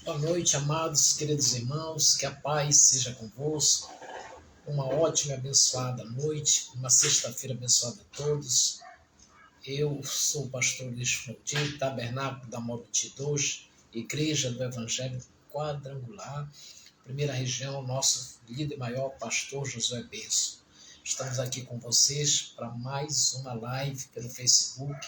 Boa noite, amados, queridos irmãos, que a paz seja convosco. Uma ótima e abençoada noite, uma sexta-feira abençoada a todos. Eu sou o pastor Luiz Flautim, Tabernáculo da Mobit 2, Igreja do Evangelho Quadrangular, primeira região, nosso líder maior, pastor Josué Benço. Estamos aqui com vocês para mais uma live pelo Facebook,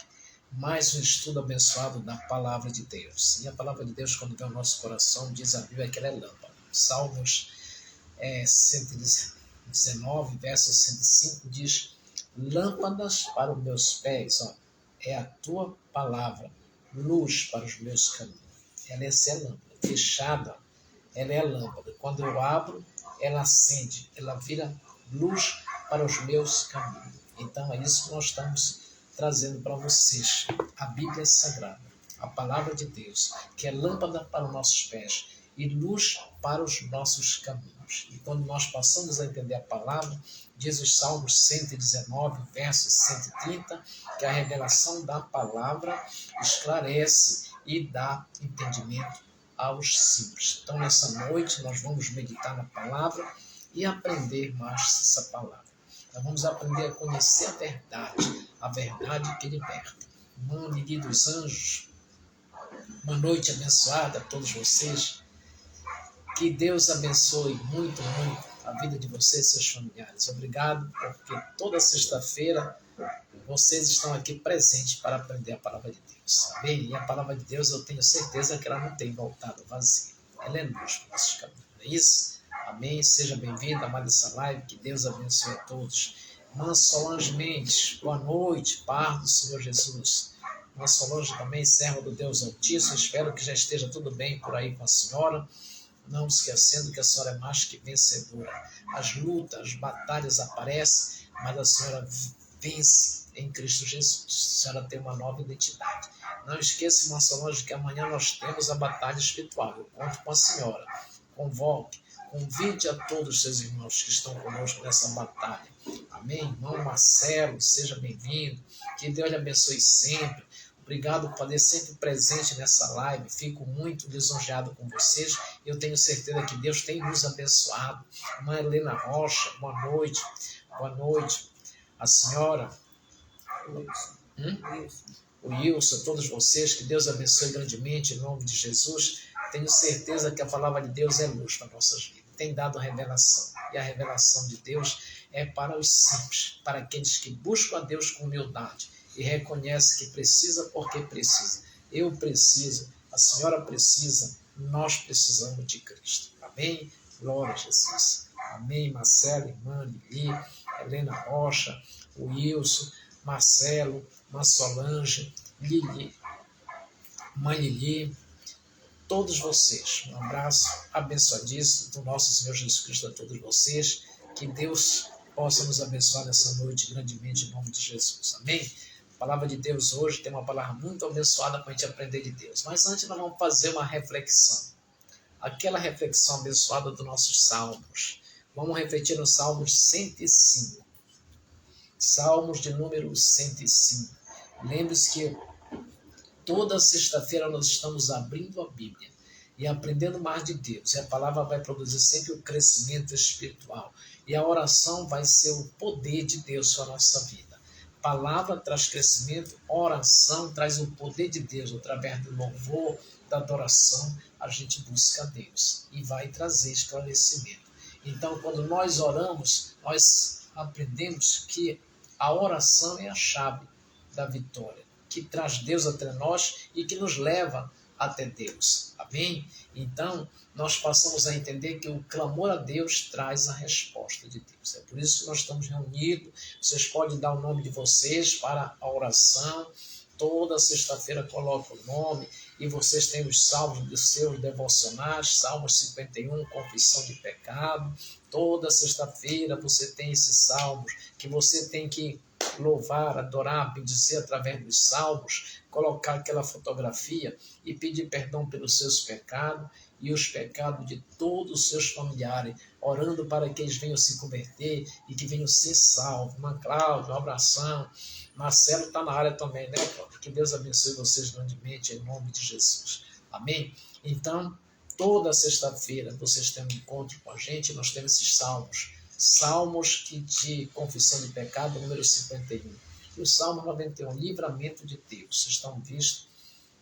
mais um estudo abençoado da Palavra de Deus. E a Palavra de Deus, quando vem ao nosso coração, diz a Bíblia que ela é lâmpada. Salmos 119, verso 105, diz: lâmpadas para os meus pés, é a tua palavra, luz para os meus caminhos. Ela é essa lâmpada, fechada, ela é a lâmpada. Quando eu abro, ela acende, ela vira luz para os meus caminhos. Então é isso que nós estamos trazendo para vocês. A Bíblia Sagrada, a Palavra de Deus, que é lâmpada para os nossos pés e luz para os nossos caminhos. E quando nós passamos a entender a palavra, diz os Salmos 119, verso 130, que a revelação da palavra esclarece e dá entendimento aos simples. Então, nessa noite, nós vamos meditar na palavra e aprender mais essa palavra. Nós vamos aprender a conhecer a verdade que liberta. Irmão Lili dos Anjos, uma noite abençoada a todos vocês. Que Deus abençoe muito, muito a vida de vocês e seus familiares. Obrigado, porque toda sexta-feira vocês estão aqui presentes para aprender a palavra de Deus. Amém? E a palavra de Deus, eu tenho certeza que ela não tem voltado vazia. Ela é luz para nossos caminhos. Não é isso? Amém? Seja bem-vindo a mais essa live. Que Deus abençoe a todos. Irmã Solange Mendes, boa noite. Paz do Senhor Jesus. Irmã Solange também, serva do Deus Altíssimo. Espero que já esteja tudo bem por aí com a senhora. Não esquecendo que a senhora é mais que vencedora. As lutas, as batalhas aparecem, mas a senhora vence em Cristo Jesus. A senhora tem uma nova identidade. Não esqueça, irmã Solange, que amanhã nós temos a batalha espiritual. Eu conto com a senhora. Convoque, convide a todos os seus irmãos que estão conosco nessa batalha. Amém? Irmão Marcelo, seja bem-vindo. Que Deus lhe abençoe sempre. Obrigado por poder sempre presente nessa live. Fico muito lisonjeado com vocês. Eu tenho certeza que Deus tem nos abençoado. Irmã Helena Rocha, boa noite. Boa noite. A senhora, o Wilson, todos vocês, que Deus abençoe grandemente em nome de Jesus. Tenho certeza que a palavra de Deus é luz para nossas vidas. Tem dado revelação. E a revelação de Deus é para os simples, para aqueles que buscam a Deus com humildade e reconhece que precisa porque precisa. Eu preciso, a senhora precisa, nós precisamos de Cristo. Amém? Glória a Jesus. Amém? Marcelo, irmã Lili, Helena Rocha, o Wilson, Marcelo, Irmã Solange, Lili, Mãe Lili, todos vocês. Um abraço abençoadíssimo do nosso Senhor Jesus Cristo a todos vocês. Que Deus possa nos abençoar nessa noite grandemente em nome de Jesus. Amém? A palavra de Deus hoje tem uma palavra muito abençoada para a gente aprender de Deus. Mas antes nós vamos fazer uma reflexão. Aquela reflexão abençoada dos nossos salmos. Vamos refletir no Salmos 105. Salmos de número 105. Lembre-se que toda sexta-feira nós estamos abrindo a Bíblia e aprendendo mais de Deus. E a palavra vai produzir sempre o crescimento espiritual. E a oração vai ser o poder de Deus para a nossa vida. Palavra traz crescimento, oração traz o poder de Deus. Através do louvor, da adoração, a gente busca a Deus e vai trazer esclarecimento. Então, quando nós oramos, nós aprendemos que a oração é a chave da vitória, que traz Deus até nós e que nos leva até Deus. Amém? Então, nós passamos a entender que o clamor a Deus traz a resposta de Deus. É por isso que nós estamos reunidos. Vocês podem dar o nome de vocês para a oração. Toda sexta-feira coloca o nome e vocês têm os salmos dos seus devocionais, Salmos 51, confissão de pecado. Toda sexta-feira você tem esses salmos que você tem que louvar, adorar, bendizer através dos salmos, colocar aquela fotografia e pedir perdão pelos seus pecados e os pecados de todos os seus familiares, orando para que eles venham se converter e que venham ser salvos. Irmã Cláudia, um abração. Marcelo está na área também, né, Cláudia? Que Deus abençoe vocês grandemente em nome de Jesus. Amém? Então, toda sexta-feira vocês têm um encontro com a gente, nós temos esses salmos. Salmos de confissão de pecado, número 51. E o Salmo 91, livramento de Deus. Vocês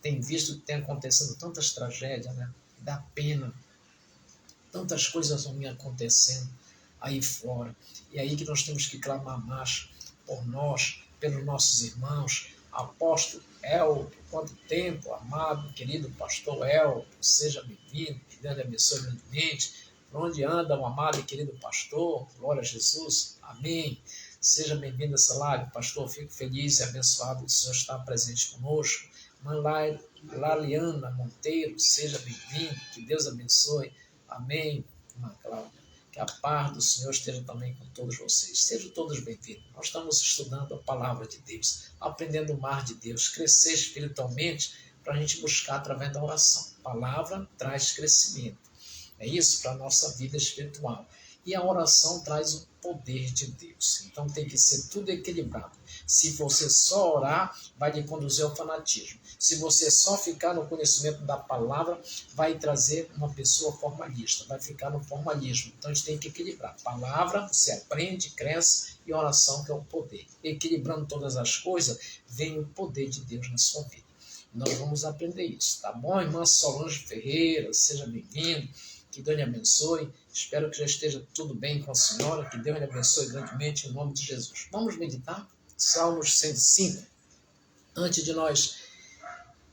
têm visto que tem acontecendo tantas tragédias, né? Dá pena. Tantas coisas vão acontecendo aí fora. E aí que nós temos que clamar mais por nós, pelos nossos irmãos. Apóstolo El, quanto tempo, amado, querido pastor El, seja bem-vindo, que Deus lhe abençoe grandemente. Por onde anda o amado e querido pastor? Glória a Jesus. Amém. Seja bem-vindo a essa live, pastor. Fico feliz e abençoado que o Senhor está presente conosco. Mãe Laliana Monteiro, seja bem-vindo. Que Deus abençoe. Amém. Irmã Cláudia. Que a paz do Senhor esteja também com todos vocês. Sejam todos bem-vindos. Nós estamos estudando a palavra de Deus, aprendendo o mar de Deus, crescer espiritualmente para a gente buscar através da oração. A palavra traz crescimento. É isso para a nossa vida espiritual. E a oração traz o poder de Deus. Então tem que ser tudo equilibrado. Se você só orar, vai lhe conduzir ao fanatismo. Se você só ficar no conhecimento da palavra, vai trazer uma pessoa formalista, vai ficar no formalismo. Então a gente tem que equilibrar. Palavra, você aprende, cresce, e oração, que é o poder. Equilibrando todas as coisas, vem o poder de Deus na sua vida. Nós vamos aprender isso, tá bom? Irmã Solange Ferreira, seja bem-vindo. Que Deus lhe abençoe. Espero que já esteja tudo bem com a senhora. Que Deus lhe abençoe grandemente em nome de Jesus. Vamos meditar? Salmos 105. Antes de nós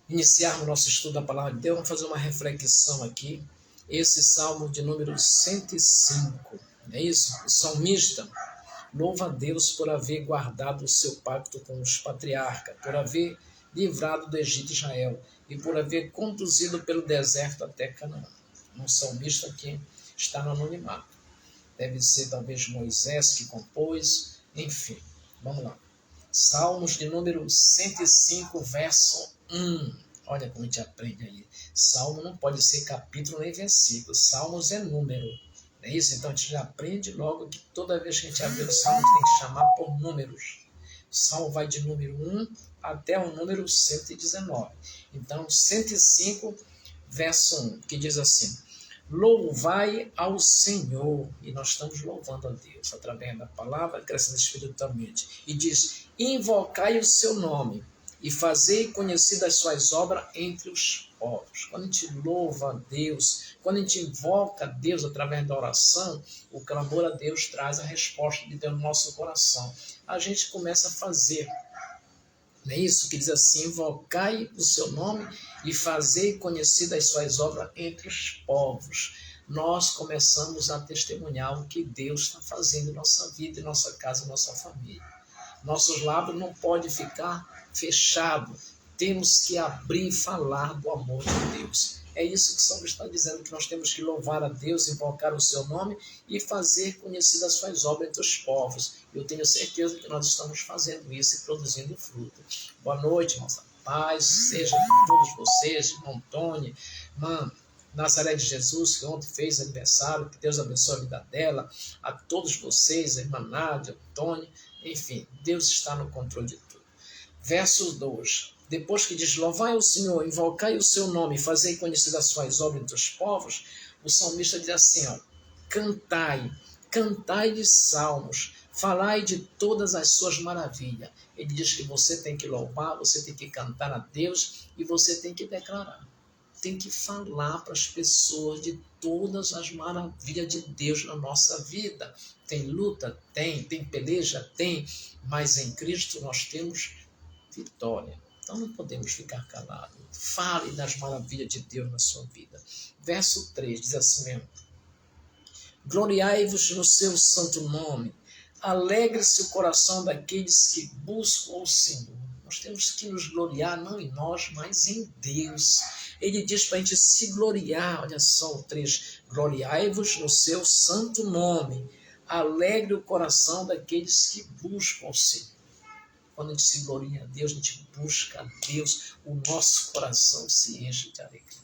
iniciarmos nosso estudo da palavra de Deus, vamos fazer uma reflexão aqui. Esse salmo de número 105. É isso? O salmista louva a Deus por haver guardado o seu pacto com os patriarcas, por haver livrado do Egito de Israel e por haver conduzido pelo deserto até Canaã. Um salmista que está no anonimato. Deve ser talvez Moisés que compôs, enfim. Vamos lá. Salmos de número 105, verso 1. Olha como a gente aprende aí. Salmo não pode ser capítulo nem versículo. Salmos é número. Não é isso? Então a gente já aprende logo que toda vez que a gente abrir o salmo, tem que chamar por números. O salmo vai de número 1 até o número 119. Então, 105, verso 1, que diz assim: louvai ao Senhor, e nós estamos louvando a Deus através da palavra, crescendo espiritualmente, e diz: invocai o seu nome e fazei conhecidas as suas obras entre os povos. Quando a gente louva a Deus, quando a gente invoca a Deus através da oração, o clamor a Deus traz a resposta de Deus no nosso coração. A gente começa a fazer. Não é isso que diz assim: invocai o seu nome e fazei conhecidas as suas obras entre os povos. Nós começamos a testemunhar o que Deus está fazendo em nossa vida, em nossa casa, em nossa família. Nossos lábios não podem ficar fechados. Temos que abrir e falar do amor de Deus. É isso que o Salmo está dizendo, que nós temos que louvar a Deus, invocar o seu nome e fazer conhecidas as suas obras entre os povos. Eu tenho certeza que nós estamos fazendo isso e produzindo fruto. Boa noite, irmãos. Paz seja com todos vocês, irmão Antônio, irmã Nazaré de Jesus, que ontem fez aniversário, que Deus abençoe a vida dela, a todos vocês, a irmã Nádia, Antônio, enfim, Deus está no controle de tudo. Verso 2. Depois que diz: louvai o Senhor, invocai o seu nome, fazei conhecidas as suas obras entre os povos, o salmista diz assim: ó, cantai de salmos, falai de todas as suas maravilhas. Ele diz que você tem que louvar, você tem que cantar a Deus e você tem que declarar. Tem que falar para as pessoas de todas as maravilhas de Deus na nossa vida. Tem luta? Tem peleja? Tem, mas em Cristo nós temos vitória. Então não podemos ficar calados. Fale das maravilhas de Deus na sua vida. Verso 3 diz assim mesmo: gloriai-vos no seu santo nome, alegre-se o coração daqueles que buscam o Senhor. Nós temos que nos gloriar não em nós, mas em Deus. Ele diz para a gente se gloriar. Olha só o 3. Gloriai-vos no seu santo nome, alegre o coração daqueles que buscam o Senhor. Quando a gente se gloria a Deus, a gente busca a Deus, o nosso coração se enche de alegria.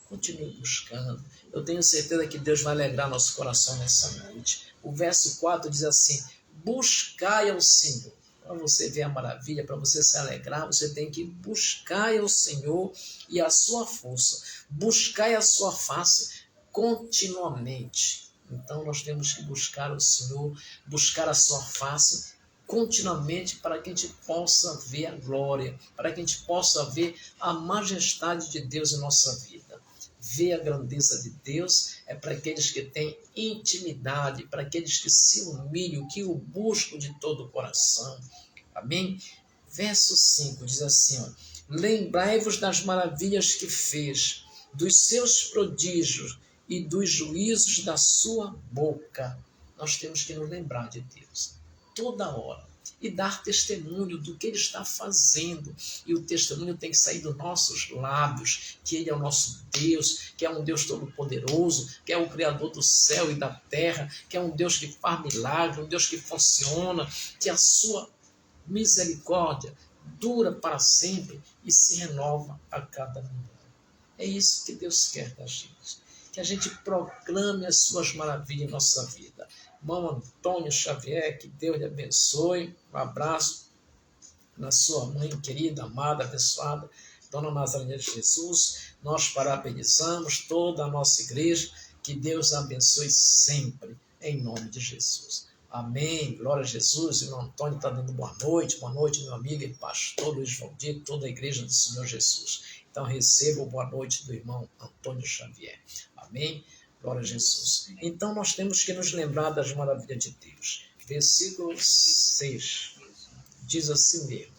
Continue buscando. Eu tenho certeza que Deus vai alegrar nosso coração nessa noite. O verso 4 diz assim: buscai ao Senhor. Para você ver a maravilha, para você se alegrar, você tem que buscar o Senhor e a sua força. Buscar a sua face continuamente. Então nós temos que buscar o Senhor, buscar a sua face continuamente para que a gente possa ver a glória, para que a gente possa ver a majestade de Deus em nossa vida. Ver a grandeza de Deus é para aqueles que têm intimidade, para aqueles que se humilham, que o buscam de todo o coração. Amém? Verso 5 diz assim, ó, lembrai-vos das maravilhas que fez, dos seus prodígios e dos juízos da sua boca. Nós temos que nos lembrar de Deus toda hora e dar testemunho do que Ele está fazendo. E o testemunho tem que sair dos nossos lábios, que Ele é o nosso Deus, que é um Deus todo-poderoso, que é o Criador do céu e da terra, que é um Deus que faz milagre, um Deus que funciona, que a sua misericórdia dura para sempre e se renova a cada manhã. É isso que Deus quer da gente, que a gente proclame as suas maravilhas em nossa vida. Irmão Antônio Xavier, que Deus lhe abençoe. Um abraço na sua mãe querida, amada, abençoada, Dona Nazaré de Jesus. Nós parabenizamos toda a nossa igreja. Que Deus abençoe sempre, em nome de Jesus. Amém. Glória a Jesus. O irmão Antônio está dando boa noite, meu amigo e pastor Luiz Valdir, toda a igreja do Senhor Jesus. Então receba o boa noite do irmão Antônio Xavier. Amém. Glória a Jesus. Então nós temos que nos lembrar das maravilhas de Deus. Versículo 6 diz assim mesmo: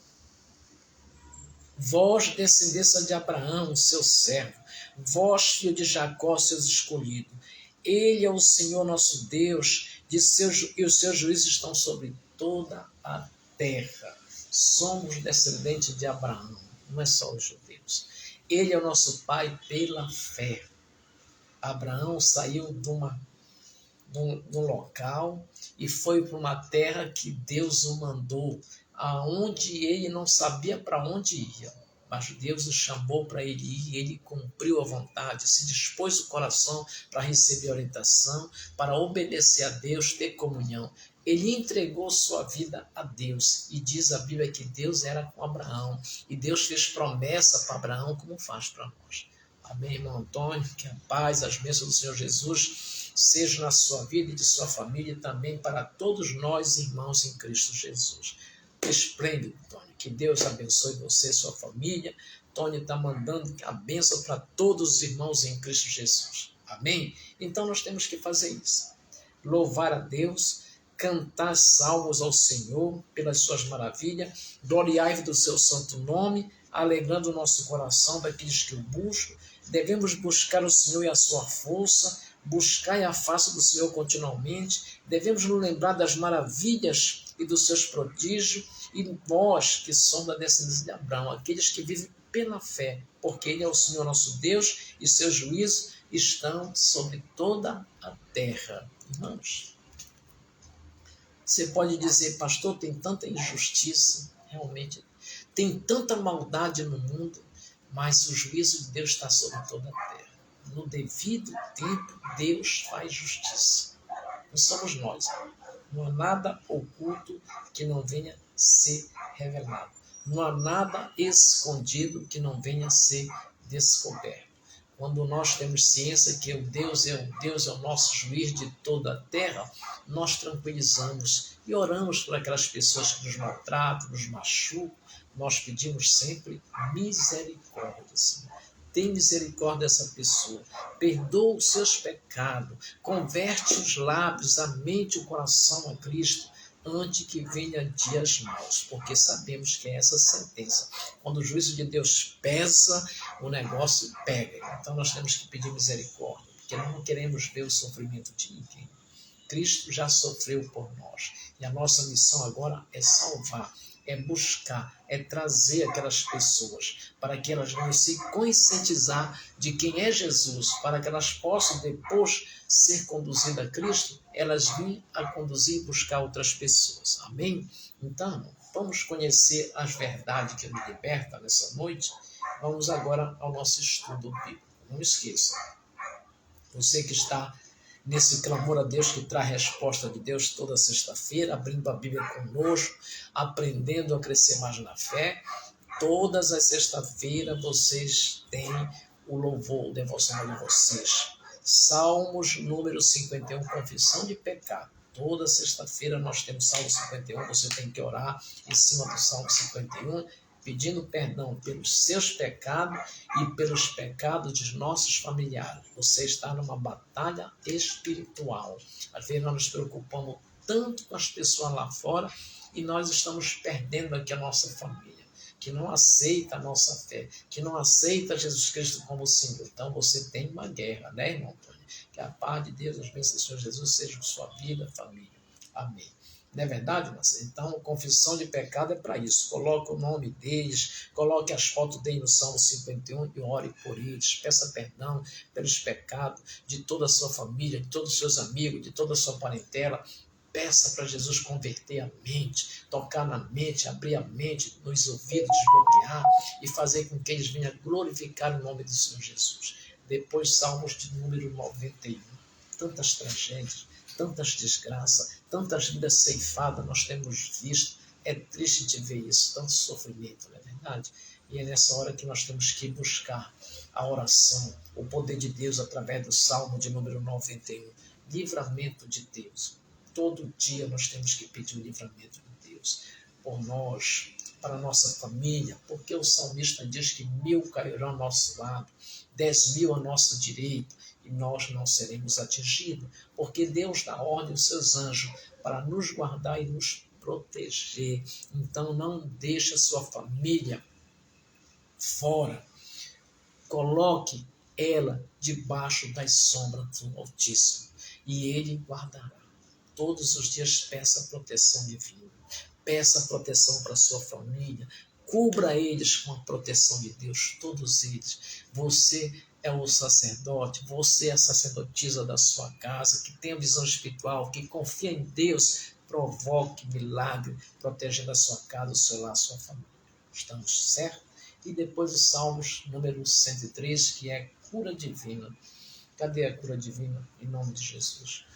vós, descendência de Abraão, seu servo, vós, filho de Jacó, seus escolhidos, Ele é o Senhor nosso Deus, e os seus juízos estão sobre toda a terra. Somos descendentes de Abraão, não é só os judeus. Ele é o nosso pai pela fé. Abraão saiu de um local e foi para uma terra que Deus o mandou, aonde ele não sabia para onde ia. Mas Deus o chamou para ele ir, e ele cumpriu a vontade, se dispôs o coração para receber orientação, para obedecer a Deus, ter comunhão. Ele entregou sua vida a Deus, e diz a Bíblia que Deus era com Abraão, e Deus fez promessa para Abraão como faz para nós. Amém, irmão Antônio? Que a paz, as bênçãos do Senhor Jesus sejam na sua vida e de sua família, e também para todos nós, irmãos em Cristo Jesus. Esplêndido, Antônio. Que Deus abençoe você e sua família. Antônio está mandando a bênção para todos os irmãos em Cristo Jesus. Amém? Então nós temos que fazer isso. Louvar a Deus, cantar salmos ao Senhor pelas suas maravilhas, gloriai-vos do seu santo nome, alegrando o nosso coração daqueles que o buscam. Devemos buscar o Senhor e a sua força, buscar a face do Senhor continuamente. Devemos nos lembrar das maravilhas e dos seus prodígios, e nós que somos da descendência de Abraão, aqueles que vivem pela fé, porque Ele é o Senhor nosso Deus e seus juízos estão sobre toda a terra. Irmãos, você pode dizer, pastor, tem tanta injustiça, realmente, tem tanta maldade no mundo, mas o juízo de Deus está sobre toda a terra. No devido tempo, Deus faz justiça. Não somos nós. Não há nada oculto que não venha ser revelado. Não há nada escondido que não venha ser descoberto. Quando nós temos ciência que o Deus é o nosso juiz de toda a terra, nós tranquilizamos e oramos por aquelas pessoas que nos maltratam, nos machucam. Nós pedimos sempre misericórdia, Senhor. Tem misericórdia dessa pessoa, perdoa os seus pecados, converte os lábios, a mente e o coração a Cristo, antes que venha dias maus, porque sabemos que é essa sentença. Quando o juízo de Deus pesa, o negócio pega. Então nós temos que pedir misericórdia, porque nós não queremos ver o sofrimento de ninguém. Cristo já sofreu por nós, e a nossa missão agora é salvar, é buscar, é trazer aquelas pessoas para que elas venham se conscientizar de quem é Jesus, para que elas possam depois ser conduzidas a Cristo, elas vêm a conduzir e buscar outras pessoas. Amém? Então, vamos conhecer as verdades que nos libertam nessa noite. Vamos agora ao nosso estudo bíblico. Não esqueça, você que está nesse clamor a Deus que traz resposta de Deus toda sexta-feira, abrindo a Bíblia conosco, aprendendo a crescer mais na fé. Todas as sexta-feiras vocês têm o louvor, o devocional de vocês. Salmos número 51, confissão de pecado. Toda sexta-feira nós temos Salmo 51, você tem que orar em cima do Salmo 51, pedindo perdão pelos seus pecados e pelos pecados de nossos familiares. Você está numa batalha espiritual. Às vezes nós nos preocupamos tanto com as pessoas lá fora e nós estamos perdendo aqui a nossa família, que não aceita a nossa fé, que não aceita Jesus Cristo como Senhor. Então você tem uma guerra, né, irmão Antônio? Que a paz de Deus, as bênçãos do Senhor Jesus sejam com sua vida, família. Amém. Não é verdade, Marcelo? Então, confissão de pecado é para isso. Coloque o nome deles, coloque as fotos deles no Salmo 51 e ore por eles. Peça perdão pelos pecados de toda a sua família, de todos os seus amigos, de toda a sua parentela. Peça para Jesus converter a mente, tocar na mente, abrir a mente, nos ouvidos, desbloquear e fazer com que eles venham glorificar o nome do Senhor Jesus. Depois, Salmos de número 91. Tantas tragédias, tantas desgraças, tantas vidas ceifadas nós temos visto. É triste de ver isso, tanto sofrimento, não é verdade? E é nessa hora que nós temos que buscar a oração, o poder de Deus através do Salmo de número 91. Livramento de Deus. Todo dia nós temos que pedir o livramento de Deus por nós, para a nossa família, porque o salmista diz que 1000 cairão ao nosso lado, 10.000 à nossa direita, e nós não seremos atingidos, porque Deus dá ordem aos seus anjos para nos guardar e nos proteger. Então não deixe a sua família fora. Coloque ela debaixo das sombras do Altíssimo, e Ele guardará. Todos os dias peça proteção divina. Peça proteção para a sua família. Cubra eles com a proteção de Deus, todos eles. Você é o sacerdote, você é a sacerdotisa da sua casa, que tem a visão espiritual, que confia em Deus, provoque milagre, protegendo a sua casa, o seu lar, a sua família. Estamos certos? E depois o Salmos número 103, que é cura divina. Cadê a cura divina? Em nome de Jesus.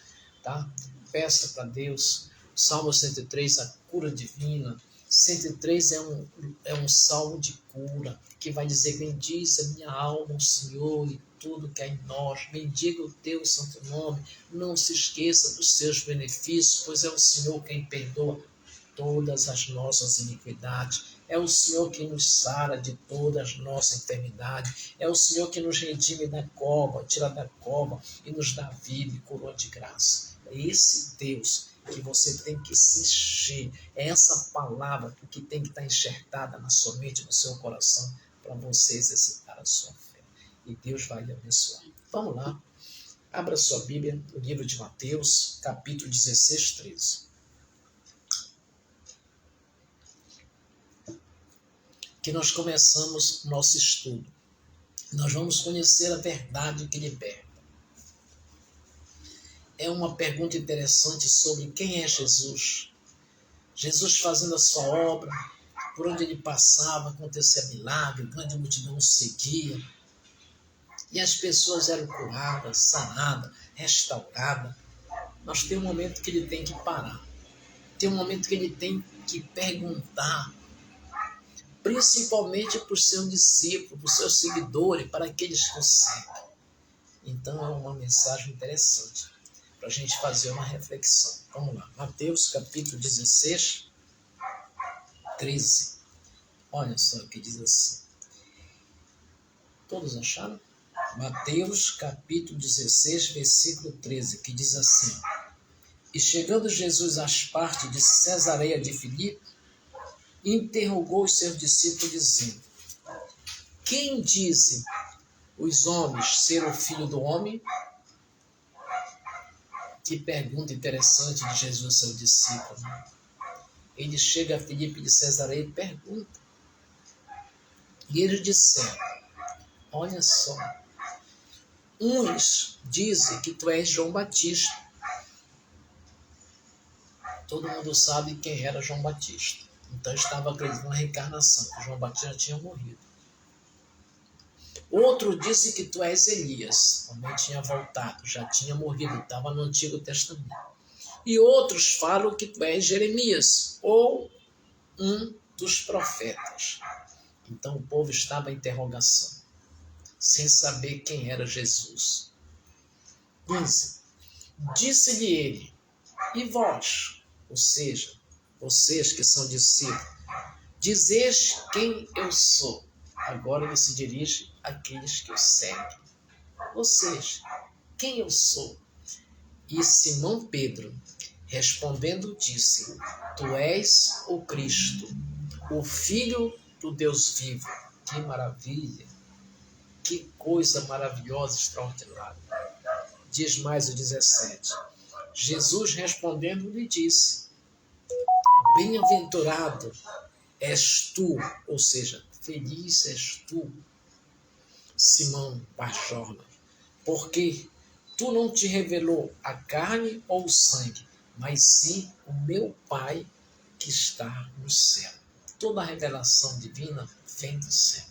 Tá? Peça para Deus. Salmo 103, a cura divina. 103 é um salmo de cura, que vai dizer: bendize a minha alma, o Senhor, e tudo que há em nós. Bendiga o teu santo nome. Não se esqueça dos seus benefícios, pois é o Senhor quem perdoa todas as nossas iniquidades. É o Senhor que nos sara de todas as nossas enfermidades. É o Senhor que nos redime da cova, tira da cova e nos dá vida e coroa de graça. É esse Deus que você tem que se encher. É essa palavra que tem que estar enxertada na sua mente, no seu coração, para você exercitar a sua fé. E Deus vai lhe abençoar. Vamos lá. Abra sua Bíblia, no livro de Mateus, capítulo 16, 13. Que nós começamos o nosso estudo. Nós vamos conhecer a verdade que liberta. É uma pergunta interessante sobre quem é Jesus. Jesus fazendo a sua obra, por onde ele passava, acontecia milagre, grande multidão o seguia. E as pessoas eram curadas, sanadas, restauradas. Mas tem um momento que ele tem que parar. Tem um momento que ele tem que perguntar, principalmente para os seus discípulos, para os seus seguidores, para aqueles que o seguem. Então é uma mensagem interessante para a gente fazer uma reflexão. Vamos lá, Mateus capítulo 16, 13. Olha só o que diz assim. Todos acharam? Mateus capítulo 16, versículo 13, que diz assim: E chegando Jesus às partes de Cesareia de Filipe, interrogou os seus discípulos, dizendo: Quem dizem os homens ser o Filho do Homem? Que pergunta interessante de Jesus ao seu discípulo. Né? Ele chega a Filipe de Cesareia e pergunta. E eles disseram: olha só, uns dizem que tu és João Batista. Todo mundo sabe quem era João Batista. Então estava acreditando na reencarnação, que João Batista tinha morrido. Outro disse que tu és Elias. Também tinha voltado, já tinha morrido, estava no Antigo Testamento. E outros falam que tu és Jeremias, ou um dos profetas. Então o povo estava em interrogação, sem saber quem era Jesus. 15. Disse-lhe ele, e vós, ou seja, vocês que são discípulos, dizeis quem eu sou. Agora ele se dirige àqueles que o seguem. Vocês, quem eu sou? E Simão Pedro, respondendo, disse, tu és o Cristo, o Filho do Deus vivo. Que maravilha! Que coisa maravilhosa, extraordinária. Diz mais o 17. Jesus respondendo lhe disse, bem-aventurado és tu, ou seja, feliz és tu, Simão Barjona, porque tu não te revelou a carne ou o sangue, mas sim o meu Pai que está no céu. Toda a revelação divina vem do céu.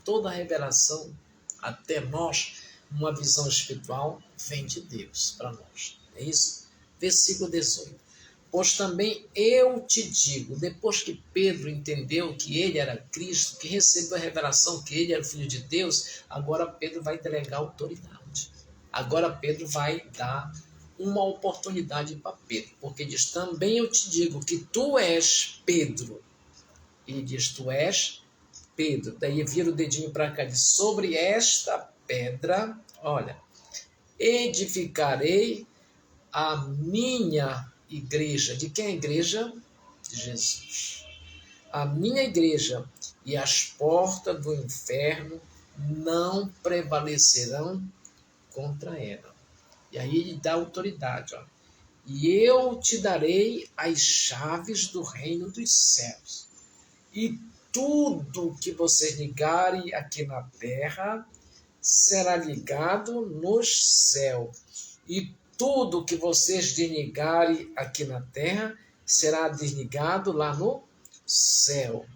Toda a revelação, até nós, uma visão espiritual, vem de Deus para nós. É isso? Versículo 18. Pois também eu te digo, depois que Pedro entendeu que ele era Cristo, que recebeu a revelação que ele era o Filho de Deus, agora Pedro vai delegar autoridade. Agora Pedro vai dar uma oportunidade para Pedro, porque diz, também eu te digo que tu és Pedro. Ele diz, tu és Pedro. Daí vira o dedinho para cá, diz, sobre esta pedra, olha, edificarei a minha igreja. De quem é a igreja? De Jesus. A minha igreja, e as portas do inferno não prevalecerão contra ela. E aí ele dá autoridade, ó. E eu te darei as chaves do reino dos céus. E tudo que vocês ligarem aqui na terra será ligado no céu. E tudo que vocês desligarem aqui na terra será desligado lá no céu.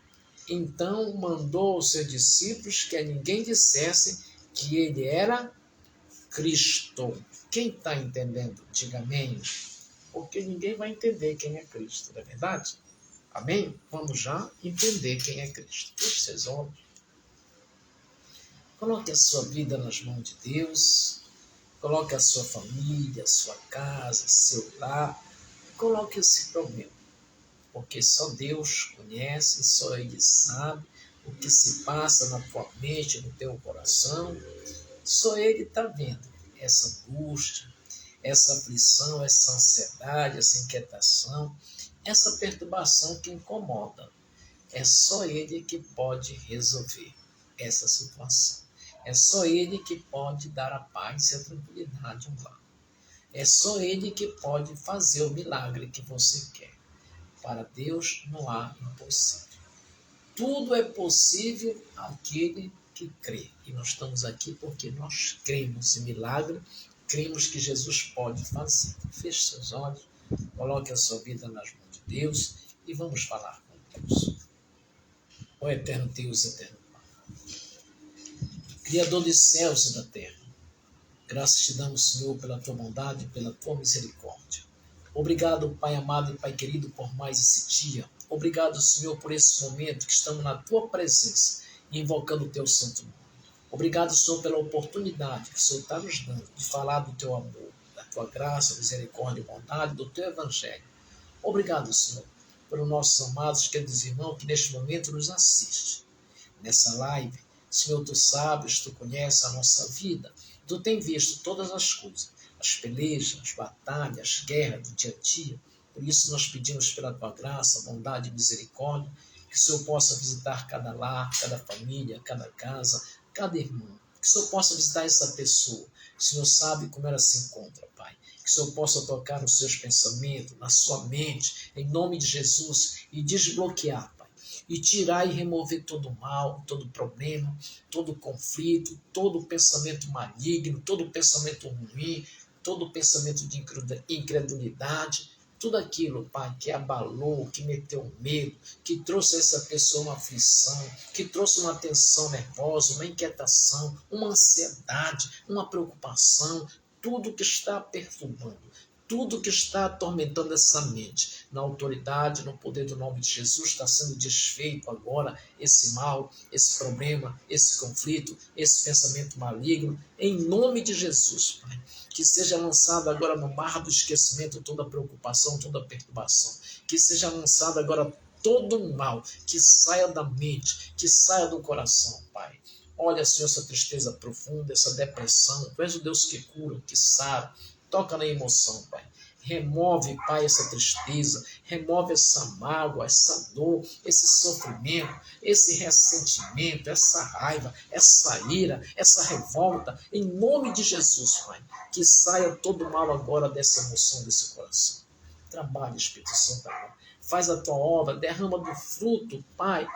Então mandou os seus discípulos que a ninguém dissesse que ele era Cristo. Quem está entendendo? Diga amém. Porque ninguém vai entender quem é Cristo, não é verdade? Amém? Vamos já entender quem é Cristo. Feche seus olhos. Coloque a sua vida nas mãos de Deus. Coloque a sua família, a sua casa, seu lar. Coloque esse problema. Porque só Deus conhece, só Ele sabe o que se passa na tua mente, no teu coração. Só Ele está vendo essa angústia, essa aflição, essa ansiedade, essa inquietação, essa perturbação que incomoda. É só Ele que pode resolver essa situação. É só Ele que pode dar a paz e a tranquilidade ao lar. É só Ele que pode fazer o milagre que você quer. Para Deus não há impossível. Tudo é possível àquele que crê. E nós estamos aqui porque nós cremos em milagre, cremos que Jesus pode fazer. Feche seus olhos, coloque a sua vida nas mãos de Deus e vamos falar com Deus. Ó eterno Deus, eterno Pai, Criador dos céus e da terra, graças te damos, Senhor, pela tua bondade e pela tua misericórdia. Obrigado, Pai amado e Pai querido, por mais esse dia. Obrigado, Senhor, por esse momento que estamos na tua presença, invocando o teu santo nome. Obrigado, Senhor, pela oportunidade que o Senhor está nos dando de falar do teu amor, da tua graça, misericórdia e bondade, do teu evangelho. Obrigado, Senhor, pelos nossos amados, queridos irmãos, que neste momento nos assistem. Nessa live, Senhor, tu sabes, tu conheces a nossa vida, tu tem visto todas as coisas, as pelejas, as batalhas, as guerras do dia a dia. Por isso nós pedimos pela tua graça, bondade e misericórdia, que o Senhor possa visitar cada lar, cada família, cada casa, cada irmão. Que o Senhor possa visitar essa pessoa. O Senhor sabe como ela se encontra, Pai. Que o Senhor possa tocar nos seus pensamentos, na sua mente, em nome de Jesus, e desbloquear, Pai. E tirar e remover todo o mal, todo o problema, todo o conflito, todo o pensamento maligno, todo o pensamento ruim, todo o pensamento de incredulidade. tudo aquilo, Pai, que abalou, que meteu medo, que trouxe a essa pessoa uma aflição, que trouxe uma tensão nervosa, uma inquietação, uma ansiedade, uma preocupação, tudo que está perturbando, tudo que está atormentando essa mente, na autoridade, no poder do nome de Jesus, está sendo desfeito agora esse mal, esse problema, esse conflito, esse pensamento maligno, em nome de Jesus, Pai. Que seja lançado agora no mar do esquecimento toda preocupação, toda perturbação. Que seja lançado agora todo o mal, que saia da mente, que saia do coração, Pai. Olha, Senhor, essa tristeza profunda, essa depressão. Tu és o Deus que cura, que sara. Toca na emoção, Pai. Remove, Pai, essa tristeza, remove essa mágoa, essa dor, esse sofrimento, esse ressentimento, essa raiva, essa ira, essa revolta, em nome de Jesus, Pai, que saia todo o mal agora dessa emoção, desse coração. Trabalha, Espírito Santo, agora. Faz a tua obra, derrama do fruto, Pai,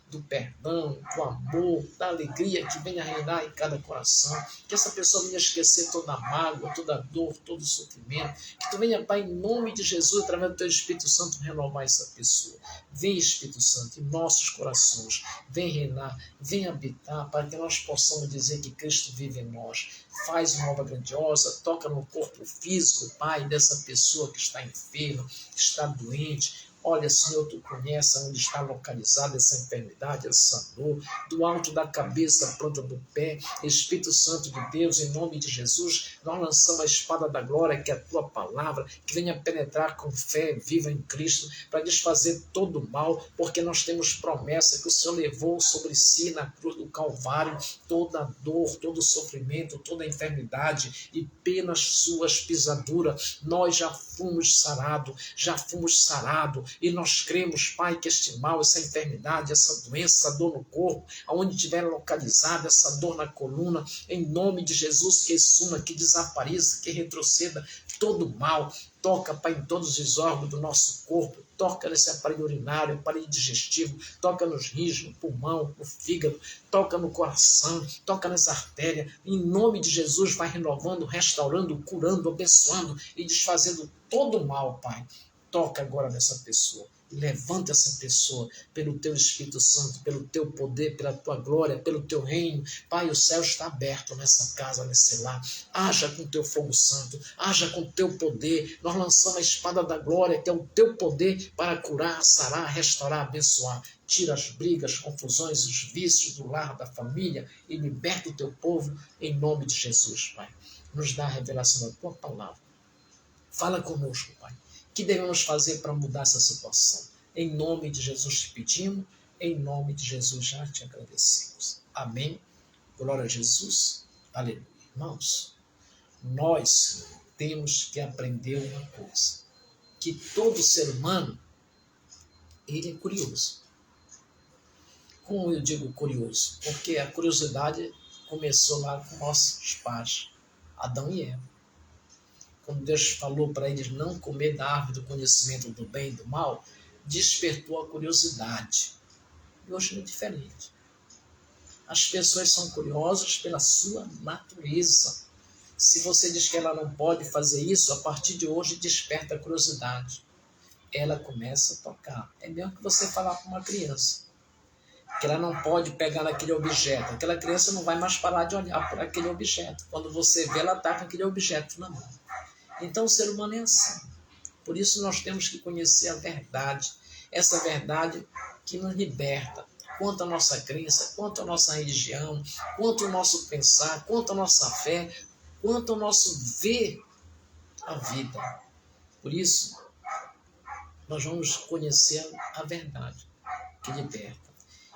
do perdão, do amor, da alegria que venha reinar em cada coração, que essa pessoa venha esquecer toda a mágoa, toda a dor, todo o sofrimento, que tu venha, Pai, em nome de Jesus, através do teu Espírito Santo, renovar essa pessoa. Vem, Espírito Santo, em nossos corações, vem reinar, vem habitar, para que nós possamos dizer que Cristo vive em nós. Faz uma obra grandiosa, toca no corpo físico, Pai, dessa pessoa que está enferma, que está doente. Olha, Senhor, tu conhece onde está localizada essa enfermidade, essa dor, do alto da cabeça à planta do pé. Espírito Santo de Deus, em nome de Jesus, nós lançamos a espada da glória, que é a tua palavra, que venha penetrar com fé viva em Cristo, para desfazer todo o mal, porque nós temos promessa que o Senhor levou sobre si na cruz do Calvário toda a dor, todo o sofrimento, toda a enfermidade, e pelas suas pisaduras nós já fomos sarados, e nós cremos, Pai, que este mal, essa enfermidade, essa doença, essa dor no corpo, aonde estiver localizada, essa dor na coluna, em nome de Jesus, que suma, que desapareça, que retroceda todo mal. Toca, Pai, em todos os órgãos do nosso corpo, toca nesse aparelho urinário, aparelho digestivo, toca nos rins, no pulmão, no fígado, toca no coração, toca nas artérias. Em nome de Jesus, vai renovando, restaurando, curando, abençoando e desfazendo todo o mal, Pai. Toca agora nessa pessoa. Levanta essa pessoa pelo teu Espírito Santo, pelo teu poder, pela tua glória, pelo teu reino. Pai, o céu está aberto nessa casa, nesse lar. Haja com o teu fogo santo, haja com o teu poder. Nós lançamos a espada da glória, que é o teu poder para curar, sarar, restaurar, abençoar. Tira as brigas, confusões, os vícios do lar, da família e liberta o teu povo em nome de Jesus, Pai. Nos dá a revelação da tua palavra. Fala conosco, Pai. O que devemos fazer para mudar essa situação? Em nome de Jesus te pedimos, em nome de Jesus já te agradecemos. Amém. Glória a Jesus. Aleluia. Irmãos, nós temos que aprender uma coisa, que todo ser humano, ele é curioso. Como eu digo curioso? Porque a curiosidade começou lá com nossos pais, Adão e Eva. Quando Deus falou para eles não comer da árvore do conhecimento do bem e do mal, despertou a curiosidade. E hoje não é diferente. As pessoas são curiosas pela sua natureza. Se você diz que ela não pode fazer isso, a partir de hoje desperta a curiosidade. Ela começa a tocar. É mesmo que você falar para uma criança que ela não pode pegar naquele objeto. Aquela criança não vai mais parar de olhar para aquele objeto. Quando você vê, ela está com aquele objeto na mão. Então o ser humano é assim. Por isso nós temos que conhecer a verdade. Essa verdade que nos liberta. Quanto à nossa crença, quanto à nossa religião, quanto ao nosso pensar, quanto à nossa fé, quanto ao nosso ver a vida. Por isso, nós vamos conhecer a verdade que liberta.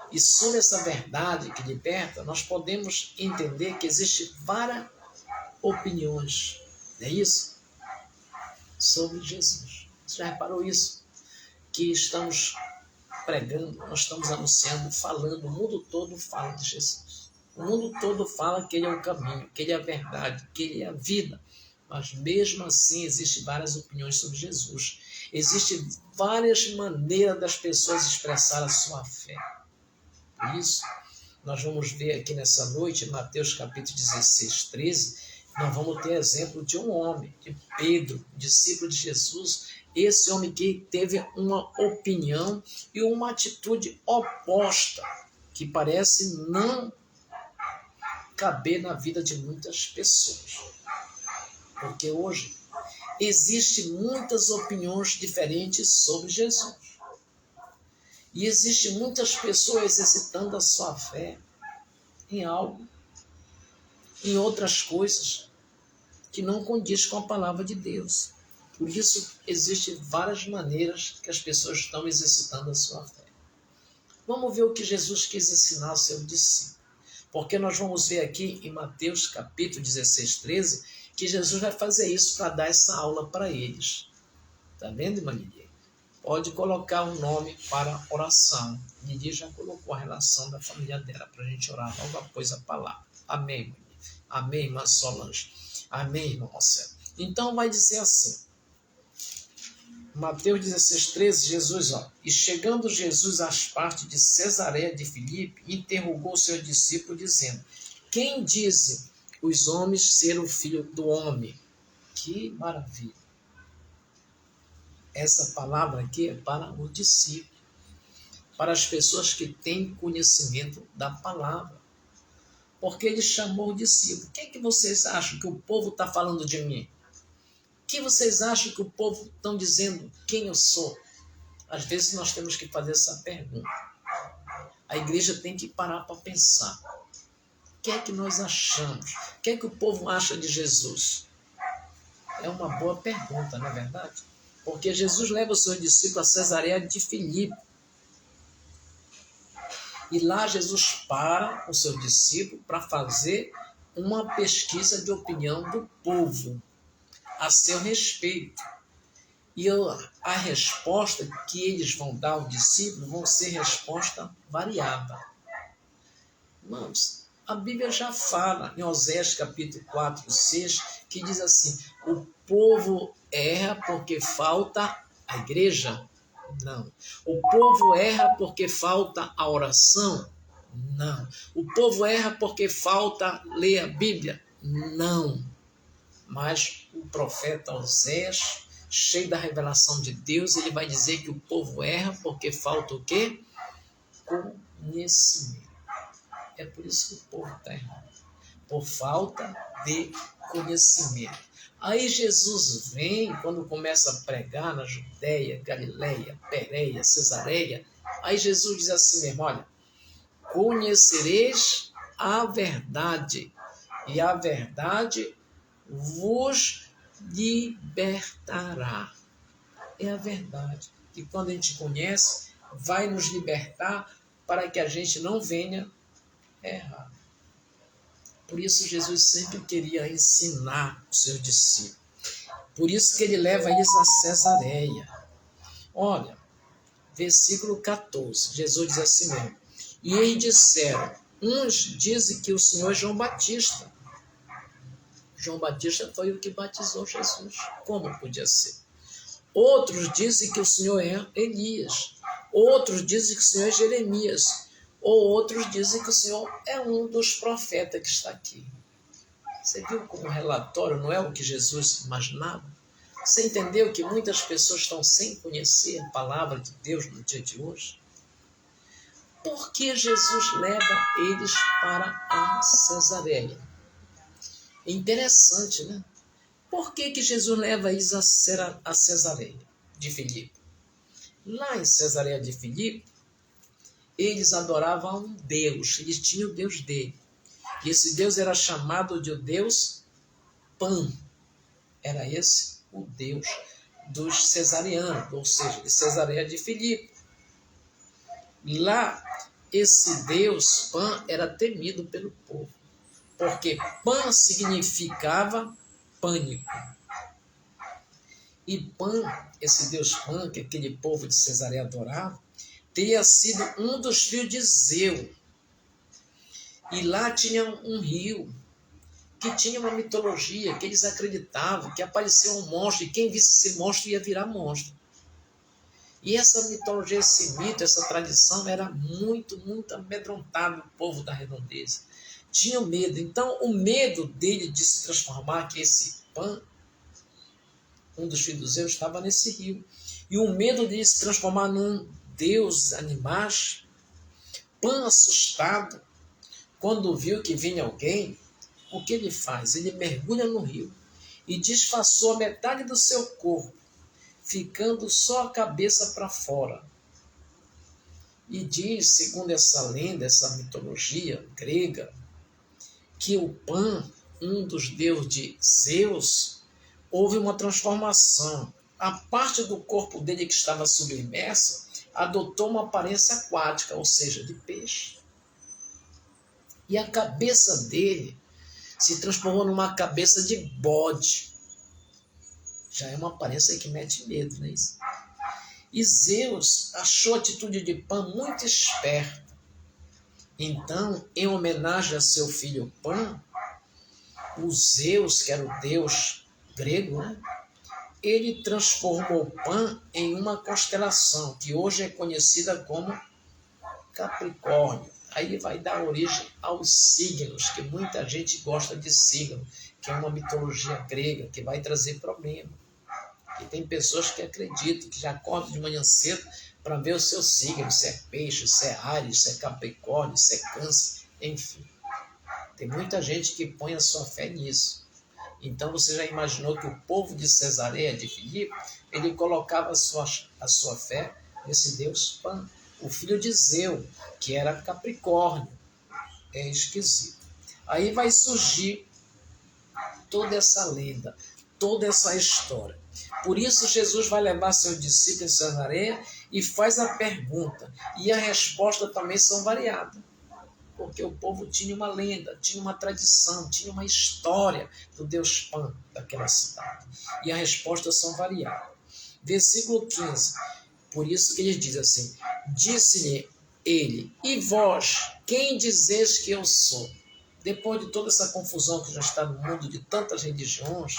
E sobre essa verdade que liberta, nós podemos entender que existem várias opiniões. Não é isso? Sobre Jesus. Você já reparou isso? Que estamos pregando, nós estamos anunciando, falando, o mundo todo fala de Jesus. O mundo todo fala que Ele é o caminho, que Ele é a verdade, que Ele é a vida. Mas mesmo assim existem várias opiniões sobre Jesus. Existem várias maneiras das pessoas expressar a sua fé. Por isso, nós vamos ver aqui nessa noite, em Mateus capítulo 16, 13, Nós vamos ter exemplo de um homem, de Pedro, discípulo de Jesus, esse homem que teve uma opinião e uma atitude oposta, que parece não caber na vida de muitas pessoas. Porque hoje existem muitas opiniões diferentes sobre Jesus. E existem muitas pessoas exercitando a sua fé em algo, em outras coisas, que não condiz com a palavra de Deus. Por isso, existem várias maneiras que as pessoas estão exercitando a sua fé. Vamos ver o que Jesus quis ensinar ao seu discípulo. Porque nós vamos ver aqui em Mateus capítulo 16, 13, que Jesus vai fazer isso para dar essa aula para eles. Está vendo, irmã Lidia? Pode colocar um nome para oração. Lidia já colocou a relação da família dela para a gente orar logo após a palavra. Amém, irmã Lidia. Amém, irmã Solange. Amém, irmão Marcelo. Então vai dizer assim, Mateus 16, 13, Jesus, e chegando Jesus às partes de Cesareia de Filipe, interrogou seus discípulos, dizendo, quem dizem os homens ser o filho do homem? Que maravilha! Essa palavra aqui é para o discípulo, para as pessoas que têm conhecimento da palavra. Porque ele chamou o discípulo. O que é que vocês acham que o povo está falando de mim? O que vocês acham que o povo está dizendo quem eu sou? Às vezes nós temos que fazer essa pergunta. A igreja tem que parar para pensar. O que é que nós achamos? O que é que o povo acha de Jesus? É uma boa pergunta, não é verdade? Porque Jesus leva os seus discípulos a Cesareia de Filipe. E lá Jesus para o seu discípulo para fazer uma pesquisa de opinião do povo a seu respeito. E a resposta que eles vão dar ao discípulo vão ser resposta variada. Irmãos, a Bíblia já fala em Oséias capítulo 4, 6, que diz assim, o povo erra porque falta a igreja? Não. O povo erra porque falta a oração? Não. O povo erra porque falta ler a Bíblia? Não. Mas o profeta Oséias, cheio da revelação de Deus, ele vai dizer que o povo erra porque falta o quê? Conhecimento. É por isso que o povo está errando. Por falta de conhecimento. Aí Jesus vem, quando começa a pregar na Judéia, Galileia, Pérea, Cesareia, aí Jesus diz assim mesmo, olha, conhecereis a verdade, e a verdade vos libertará. É a verdade. E quando a gente conhece, vai nos libertar para que a gente não venha errar. Por isso Jesus sempre queria ensinar os seus discípulos. Por isso que ele leva eles a Cesareia. Olha, versículo 14, Jesus diz assim mesmo. E eles disseram, uns dizem que o Senhor é João Batista. João Batista foi o que batizou Jesus. Como podia ser? Outros dizem que o Senhor é Elias. Outros dizem que o Senhor é Jeremias. Ou outros dizem que o Senhor é um dos profetas que está aqui. Você viu como o relatório não é o que Jesus imaginava? Você entendeu que muitas pessoas estão sem conhecer a palavra de Deus no dia de hoje? Por que Jesus leva eles para a Cesareia? É interessante, né? Por que Jesus leva eles a Cesareia de Filipe? Lá em Cesareia de Filipe, eles adoravam a um Deus, eles tinham o Deus dele. E esse Deus era chamado de o Deus Pan. Era esse o Deus dos cesarianos, ou seja, de Cesareia de Filipe. Lá, esse Deus Pan era temido pelo povo, porque Pan significava pânico. E Pan, esse Deus Pan, que aquele povo de Cesareia adorava, teria sido um dos filhos de Zeu. E lá tinha um rio, que tinha uma mitologia, que eles acreditavam que apareceu um monstro, e quem visse esse monstro ia virar monstro. E essa mitologia, esse mito, essa tradição era muito, muito amedrontado o povo da redondeza. tinham medo. Então, o medo dele de se transformar, que esse Pan, um dos filhos dos Zeus, estava nesse rio. E o medo de se transformar num deus animais, Pan, assustado, quando viu que vinha alguém, o que ele faz? Ele mergulha no rio e disfarçou a metade do seu corpo, ficando só a cabeça para fora. E diz, segundo essa lenda, essa mitologia grega, que o Pan, um dos deuses de Zeus, houve uma transformação. A parte do corpo dele que estava submersa adotou uma aparência aquática, ou seja, de peixe. E a cabeça dele se transformou numa cabeça de bode. Já é uma aparência que mete medo, não é isso? E Zeus achou a atitude de Pan muito esperta. Então, em homenagem a seu filho Pan, o Zeus, que era o deus grego, né? Ele transformou Pan em uma constelação, que hoje é conhecida como Capricórnio. Aí vai dar origem aos signos, que muita gente gosta de signo, que é uma mitologia grega, que vai trazer problema. E tem pessoas que acreditam, que já acordam de manhã cedo para ver o seu signo, se é peixe, se é Áries, se é Capricórnio, se é Câncer, enfim. Tem muita gente que põe a sua fé nisso. Então você já imaginou que o povo de Cesareia, de Filipe, ele colocava a sua fé nesse deus Pan, o filho de Zeu, que era Capricórnio. É esquisito. Aí vai surgir toda essa lenda, toda essa história. Por isso Jesus vai levar seus discípulos em Cesareia e faz a pergunta. E a resposta também são variadas. Porque o povo tinha uma lenda, tinha uma tradição, tinha uma história do deus Pan daquela cidade. E as respostas são variadas. Versículo 15. Por isso que ele diz assim: disse-lhe ele, e vós, quem dizeis que eu sou? Depois de toda essa confusão que já está no mundo de tantas religiões,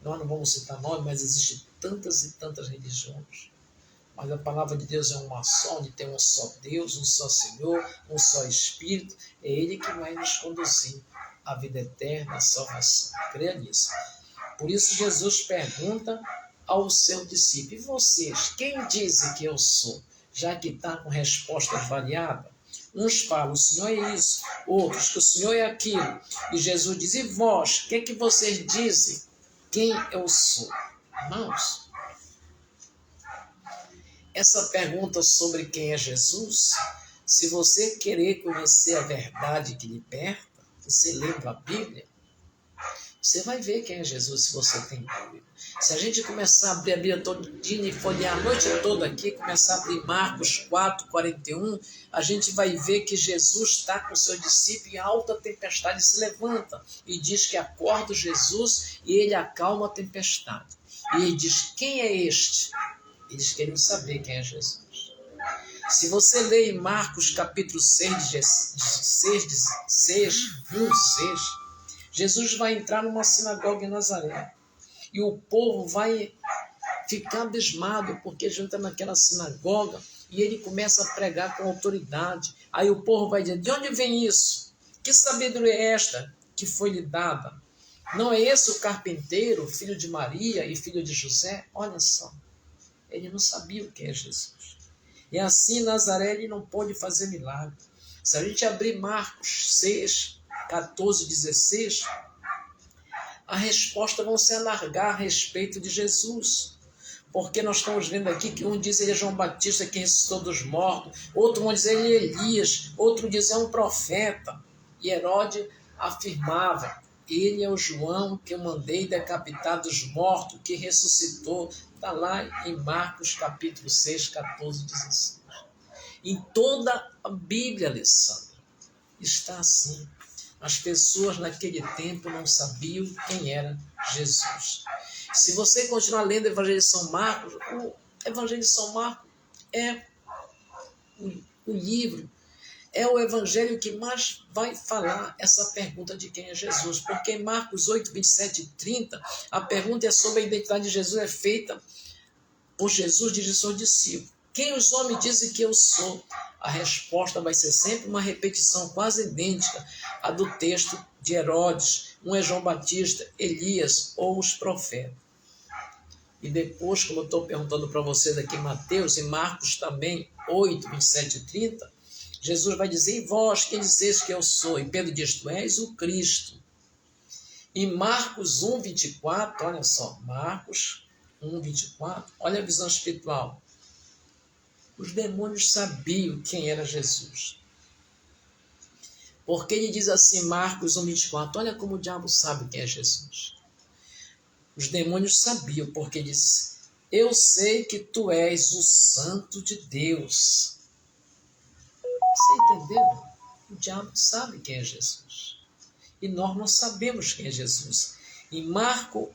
nós não vamos citar nomes, mas existem tantas e tantas religiões. Mas a palavra de Deus é uma só, onde tem um só Deus, um só Senhor, um só Espírito. É Ele que vai nos conduzir à vida eterna, à salvação. Creia nisso. Por isso Jesus pergunta ao seu discípulo: e vocês, quem dizem que eu sou? Já que está com respostas variadas. Uns falam, o Senhor é isso. Outros, que o Senhor é aquilo. E Jesus diz, e vós, o que é que vocês dizem? Quem eu sou? Irmãos, essa pergunta sobre quem é Jesus, se você querer conhecer a verdade que liberta, você lendo a Bíblia, você vai ver quem é Jesus se você tem dúvida. Se a gente começar a abrir a Bíblia todo dia e folhear a noite toda aqui, começar a abrir Marcos 4, 41, a gente vai ver que Jesus está com o seu discípulo e a alta tempestade se levanta. E diz que acorda Jesus e ele acalma a tempestade. E ele diz, quem é este? Eles queriam saber quem é Jesus. Se você ler em Marcos capítulo 6, 6, Jesus vai entrar numa sinagoga em Nazaré. E o povo vai ficar abismado, porque ele entra naquela sinagoga e ele começa a pregar com autoridade. Aí o povo vai dizer, de onde vem isso? Que sabedoria é esta que foi lhe dada? Não é esse o carpinteiro, filho de Maria e filho de José? Olha só, ele não sabia o que é Jesus. E assim Nazaré ele não pôde fazer milagre. Se a gente abrir Marcos 6, 14, 16... a resposta vão se alargar a respeito de Jesus. Porque nós estamos vendo aqui que um diz ele é João Batista que ressuscitou dos mortos, outro vão dizer ele é Elias, outro diz é um profeta. E Herodes afirmava, ele é o João que eu mandei decapitar dos mortos, que ressuscitou. Está lá em Marcos capítulo 6, 14, 16. Em toda a Bíblia, Alessandra, está assim. As pessoas naquele tempo não sabiam quem era Jesus. Se você continuar lendo o Evangelho de São Marcos, o Evangelho de São Marcos é o livro, é o Evangelho que mais vai falar essa pergunta de quem é Jesus. Porque em Marcos 8, 27 e 30, a pergunta é sobre a identidade de Jesus, é feita por Jesus dirige seus discípulos. Quem os homens dizem que eu sou? A resposta vai ser sempre uma repetição quase idêntica. a do texto de Herodes, um é João Batista, Elias ou os profetas. E depois, como eu estou perguntando para vocês aqui em Mateus, e Marcos também, 8, 27 e 30, Jesus vai dizer, e vós, quem dizeis que eu sou? E Pedro diz, tu és o Cristo. E Marcos 1, 24, olha só, Marcos 1, 24, olha a visão espiritual. Os demônios sabiam quem era Jesus. Porque ele diz assim, Marcos 1, 24, olha como o diabo sabe quem é Jesus. Os demônios sabiam, porque disse, eu sei que tu és o Santo de Deus. Você entendeu? O diabo sabe quem é Jesus. E nós não sabemos quem é Jesus. Em Marcos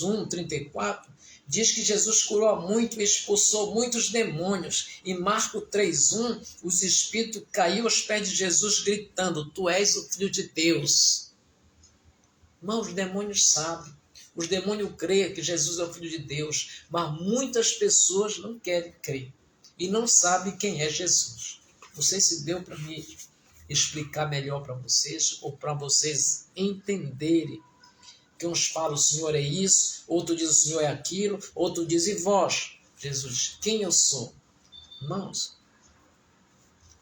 1, 34, diz que Jesus curou muito e expulsou muitos demônios. Em Marcos 3, 1, os espíritos caíram aos pés de Jesus gritando, tu és o Filho de Deus. Mas os demônios sabem. Os demônios creem que Jesus é o Filho de Deus. Mas muitas pessoas não querem crer. E não sabem quem é Jesus. Não sei se deu para me explicar melhor para vocês. Ou para vocês entenderem. Que uns falam o Senhor é isso. Outro diz o Senhor é aquilo. Outro diz e vós. Jesus, quem eu sou? Irmãos.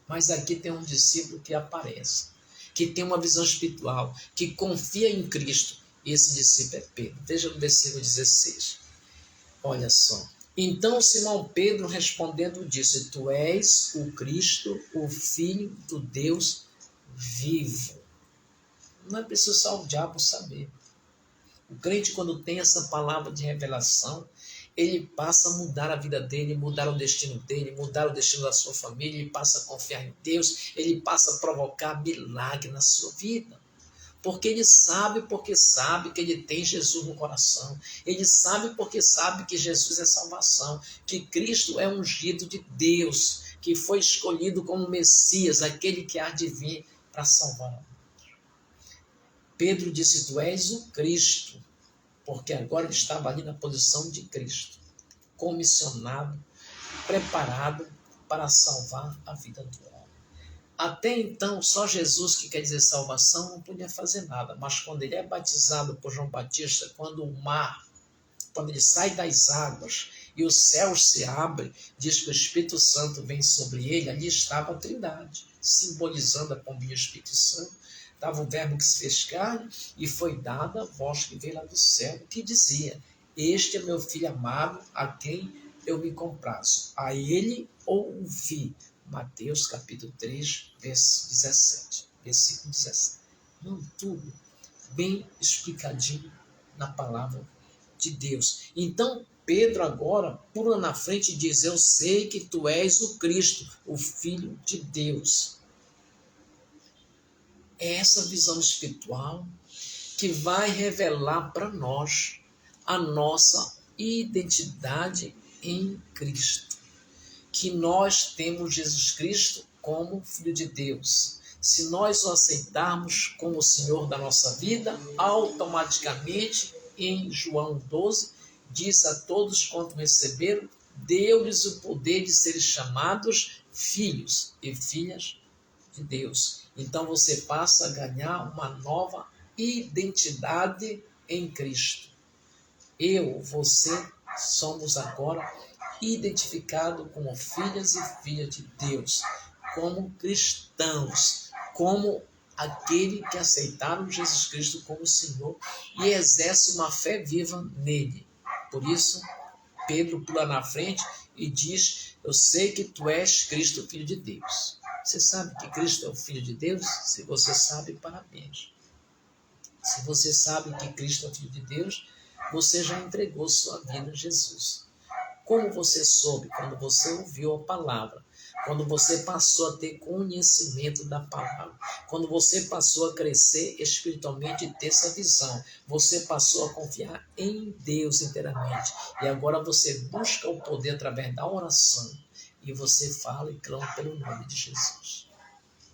Mas aqui tem um discípulo que aparece. Que tem uma visão espiritual, que confia em Cristo. Esse discípulo é Pedro. Veja no versículo 16. Olha só. Então Simão Pedro respondendo disse, tu és o Cristo, o Filho do Deus vivo. Não é preciso só o diabo saber. O crente, quando tem essa palavra de revelação, ele passa a mudar a vida dele, mudar o destino dele, mudar o destino da sua família, ele passa a confiar em Deus, ele passa a provocar milagre na sua vida. Porque ele sabe, que ele tem Jesus no coração. Ele sabe porque sabe que Jesus é salvação, que Cristo é ungido de Deus, que foi escolhido como Messias, aquele que há de vir para salvar. Pedro disse, tu és o Cristo, porque agora ele estava ali na posição de Cristo, comissionado, preparado para salvar a vida do homem. Até então, só Jesus, que quer dizer salvação, não podia fazer nada. Mas quando ele é batizado por João Batista, quando ele sai das águas e os céus se abrem, diz que o Espírito Santo vem sobre ele, ali estava a Trindade, simbolizando a pombinha Espírito Santo. Estava o verbo que se fez carne e foi dada a voz que veio lá do céu, que dizia, este é meu filho amado, a quem eu me comprazo. A ele ouvi. Mateus capítulo 3, versículo 17. Não, tudo bem explicadinho na palavra de Deus. Então, Pedro agora pula na frente e diz, eu sei que tu és o Cristo, o Filho de Deus. É essa visão espiritual que vai revelar para nós a nossa identidade em Cristo. Que nós temos Jesus Cristo como Filho de Deus. Se nós o aceitarmos como o Senhor da nossa vida, automaticamente, em João 12, diz a todos quanto receberam, deu-lhes o poder de serem chamados filhos e filhas de Deus. Então você passa a ganhar uma nova identidade em Cristo. Você somos agora identificado como filhas e filhas de Deus, como cristãos, como aquele que aceitaram Jesus Cristo como Senhor e exerce uma fé viva nele. Por isso, Pedro pula na frente e diz, eu sei que tu és Cristo, Filho de Deus. Você sabe que Cristo é o Filho de Deus? Se você sabe, parabéns. Se você sabe que Cristo é o Filho de Deus, você já entregou sua vida a Jesus. Como você soube? Quando você ouviu a palavra. Quando você passou a ter conhecimento da palavra. Quando você passou a crescer espiritualmente e ter essa visão. Você passou a confiar em Deus inteiramente. E agora você busca o poder através da oração. E você fala e clama pelo nome de Jesus.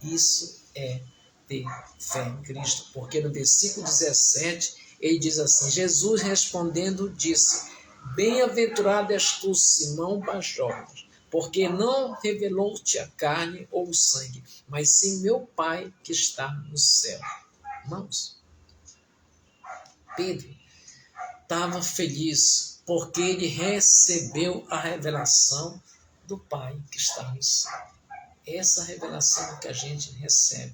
Isso é ter fé em Cristo. Porque no versículo 17, ele diz assim, Jesus respondendo disse, bem-aventurado és tu, Simão Barjonas, porque não revelou-te a carne ou o sangue, mas sim meu Pai que está no céu. Irmãos, Pedro estava feliz porque ele recebeu a revelação do Pai que está no céu. Essa revelação que a gente recebe,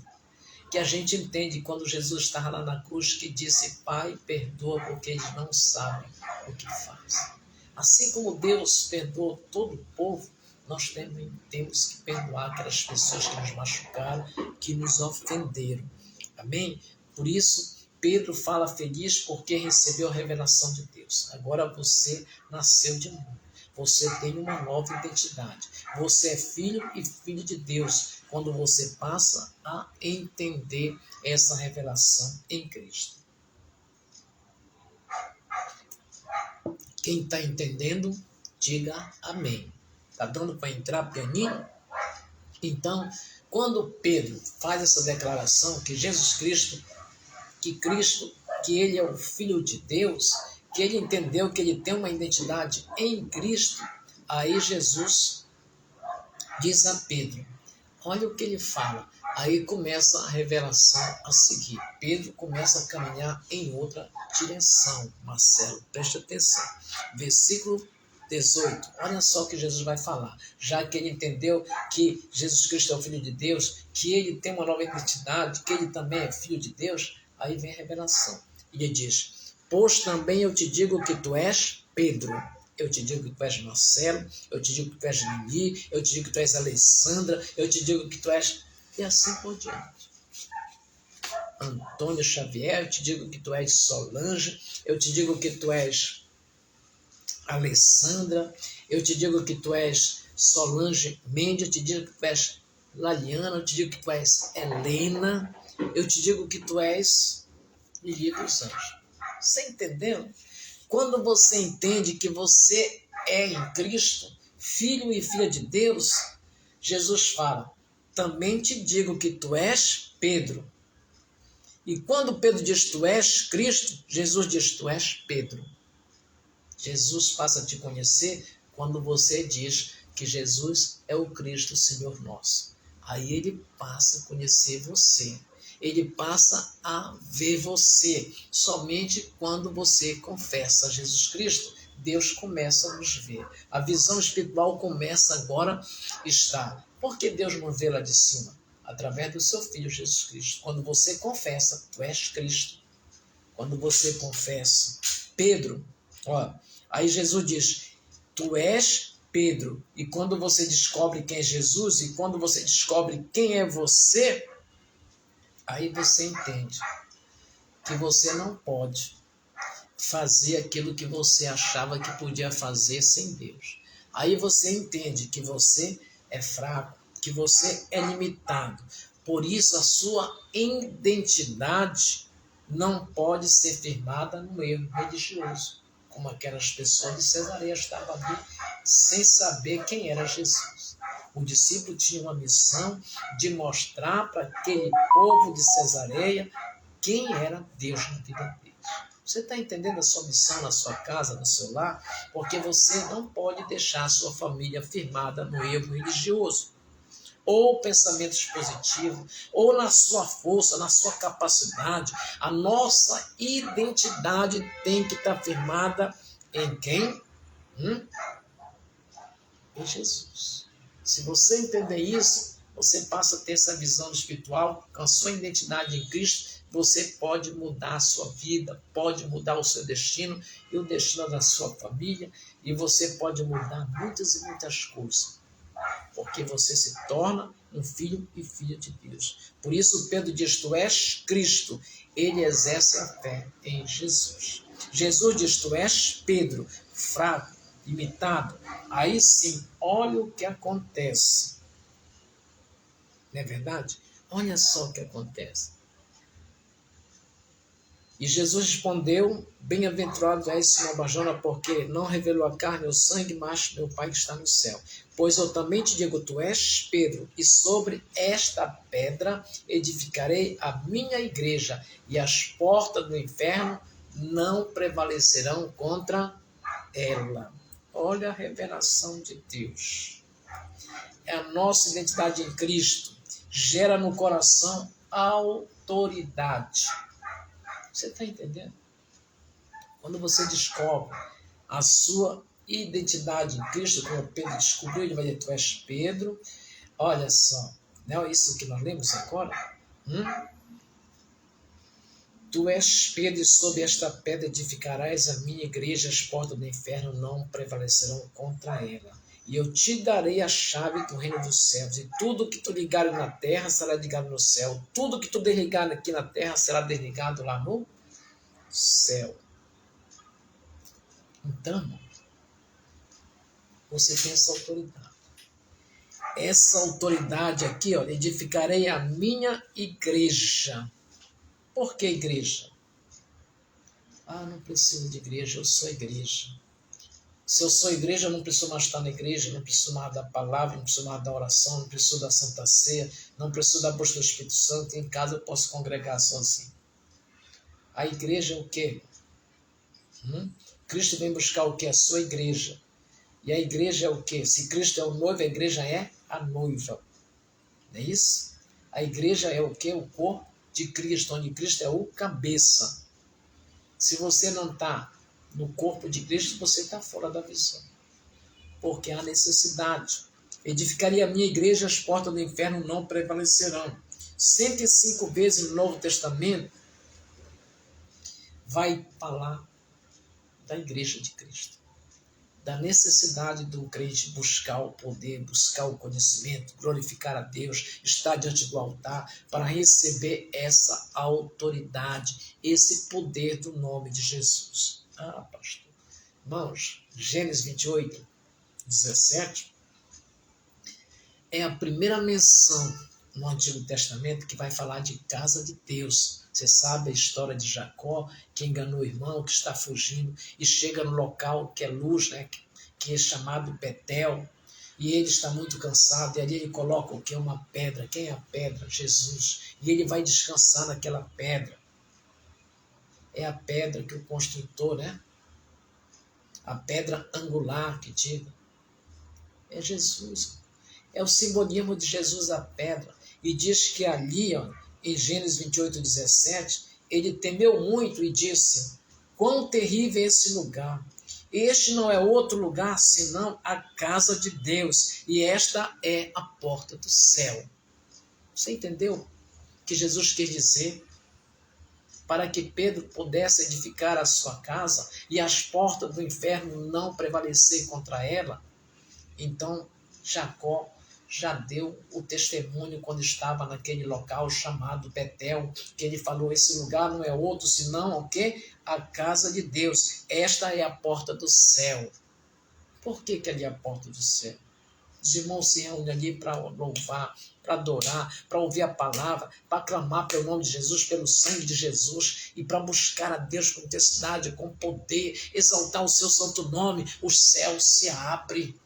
que a gente entende quando Jesus estava lá na cruz, que disse: Pai, perdoa porque eles não sabem o que fazem. Assim como Deus perdoou todo o povo, nós também temos que perdoar aquelas pessoas que nos machucaram, que nos ofenderam. Amém? Por isso, Pedro fala feliz porque recebeu a revelação de Deus. Agora você nasceu de novo. Você tem uma nova identidade. Você é filho e filho de Deus quando você passa a entender essa revelação em Cristo. Quem está entendendo, diga amém. Está dando para entrar pianinho? Então, quando Pedro faz essa declaração que Jesus Cristo, que ele é o Filho de Deus, que ele entendeu que ele tem uma identidade em Cristo, aí Jesus diz a Pedro, olha o que ele fala. Aí começa a revelação a seguir. Pedro começa a caminhar em outra direção. Marcelo, preste atenção. Versículo 18. Olha só o que Jesus vai falar. Já que ele entendeu que Jesus Cristo é o Filho de Deus, que ele tem uma nova identidade, que ele também é Filho de Deus, aí vem a revelação. E ele diz, pois também eu te digo que tu és Pedro. Eu te digo que tu és Marcelo, eu te digo que tu és Lili, eu te digo que tu és Alessandra, eu te digo que tu és... E assim por diante. Antônio Xavier, eu te digo que tu és Solange, eu te digo que tu és Alessandra, eu te digo que tu és Solange Mendes, eu te digo que tu és Laliana, eu te digo que tu és Helena, eu te digo que tu és Lili dos Anjos. Você entendeu? Quando você entende que você é em Cristo, filho e filha de Deus, Jesus fala, também te digo que tu és Pedro. E quando Pedro diz tu és Cristo, Jesus diz tu és Pedro. Jesus passa a te conhecer quando você diz que Jesus é o Cristo, Senhor nosso. Aí ele passa a conhecer você. Ele passa a ver você. Somente quando você confessa Jesus Cristo, Deus começa a nos ver. A visão espiritual começa agora a estar. Por que Deus nos vê lá de cima? Através do seu Filho Jesus Cristo. Quando você confessa, tu és Cristo. Quando você confessa, Pedro, ó, aí Jesus diz, tu és Pedro. E quando você descobre quem é Jesus, e quando você descobre quem é você, aí você entende que você não pode fazer aquilo que você achava que podia fazer sem Deus. Aí você entende que você é fraco, que você é limitado. Por isso a sua identidade não pode ser firmada no erro religioso, como aquelas pessoas de Cesareia estavam ali sem saber quem era Jesus. O discípulo tinha uma missão de mostrar para aquele povo de Cesareia quem era Deus na vida deles. Você está entendendo a sua missão na sua casa, no seu lar? Porque você não pode deixar a sua família firmada no erro religioso, ou pensamentos positivos, ou na sua força, na sua capacidade. A nossa identidade tem que estar firmada em quem? Em Jesus. Se você entender isso, você passa a ter essa visão espiritual, com a sua identidade em Cristo, você pode mudar a sua vida, pode mudar o seu destino e o destino da sua família, e você pode mudar muitas e muitas coisas, porque você se torna um filho e filha de Deus. Por isso Pedro diz, tu és Cristo, ele exerce a fé em Jesus. Jesus diz, tu és Pedro, fraco, limitado. Aí sim, olha o que acontece. Não é verdade? Olha só o que acontece. E Jesus respondeu, bem-aventurado és, Simão Barjona, porque não revelou a carne ou o sangue, mas meu Pai que está no céu. Pois eu também te digo, tu és Pedro, e sobre esta pedra edificarei a minha igreja, e as portas do inferno não prevalecerão contra ela. Olha a revelação de Deus. É a nossa identidade em Cristo. Gera no coração autoridade. Você está entendendo? Quando você descobre a sua identidade em Cristo, como Pedro descobriu, ele vai dizer, tu és Pedro. Olha só, não é isso que nós lemos agora? Tu és Pedro e sob esta pedra edificarás a minha igreja, as portas do inferno não prevalecerão contra ela. E eu te darei a chave do reino dos céus, e tudo que tu ligares na terra será ligado no céu, tudo que tu desligar aqui na terra será desligado lá no céu. Então, você tem essa autoridade. Essa autoridade aqui, ó, edificarei a minha igreja. Por que igreja? Não preciso de igreja, eu sou igreja. Se eu sou igreja, eu não preciso mais estar na igreja, não preciso mais da palavra, não preciso mais da oração, não preciso da Santa Ceia, não preciso da busca do Espírito Santo, em casa eu posso congregar sozinho. A igreja é o quê? Cristo vem buscar o quê? A sua igreja. E a igreja é o quê? Se Cristo é o noivo, a igreja é a noiva. Não é isso? A igreja é o quê? O corpo de Cristo, onde Cristo é o cabeça. Se você não está no corpo de Cristo, você está fora da visão. Porque há necessidade. Edificaria a minha igreja, as portas do inferno não prevalecerão. 105 vezes no Novo Testamento vai falar da igreja de Cristo. Da necessidade do crente buscar o poder, buscar o conhecimento, glorificar a Deus, estar diante do altar para receber essa autoridade, esse poder do nome de Jesus. Pastor. Irmãos, Gênesis 28, 17 é a primeira menção no Antigo Testamento que vai falar de casa de Deus. Você sabe a história de Jacó, que enganou o irmão, que está fugindo e chega no local que é luz, né, que é chamado Betel, e ele está muito cansado, e ali ele coloca o que? Uma pedra. Quem é a pedra? Jesus. E ele vai descansar naquela pedra. É a pedra que o construtor, né? A pedra angular, que diga. É Jesus. É o simbolismo de Jesus, a pedra. E diz que ali, ó, em Gênesis 28, 17, ele temeu muito e disse, quão terrível é esse lugar. Este não é outro lugar senão a casa de Deus, e esta é a porta do céu. Você entendeu o que Jesus quis dizer? Para que Pedro pudesse edificar a sua casa e as portas do inferno não prevalecer contra ela. Então, Jacó já deu o testemunho quando estava naquele local chamado Betel, que ele falou, esse lugar não é outro senão o quê? A casa de Deus. Esta é a porta do céu. Por que ali é a porta do céu? Os irmãos se reúnem ali para louvar, para adorar, para ouvir a palavra, para clamar pelo nome de Jesus, pelo sangue de Jesus, e para buscar a Deus com intensidade, com poder, exaltar o seu santo nome. O céu se abre.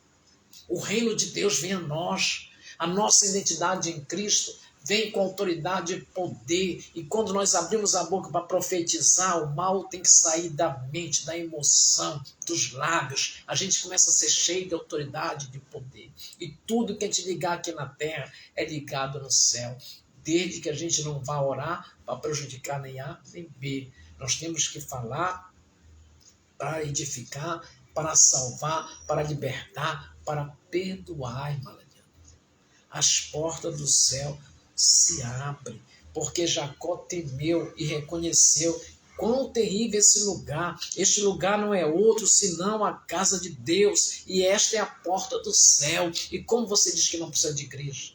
O reino de Deus vem a nós. A nossa identidade em Cristo vem com autoridade e poder. E quando nós abrimos a boca para profetizar, o mal tem que sair da mente, da emoção, dos lábios. A gente começa a ser cheio de autoridade e de poder. E tudo que a gente ligar aqui na terra é ligado no céu. Desde que a gente não vá orar para prejudicar nem A nem B. Nós temos que falar para edificar, para salvar, para libertar, para perdoar, irmã Ladiana. As portas do céu se abrem, porque Jacó temeu e reconheceu quão terrível esse lugar. Este lugar não é outro senão a casa de Deus, e esta é a porta do céu. E como você diz que não precisa de igreja?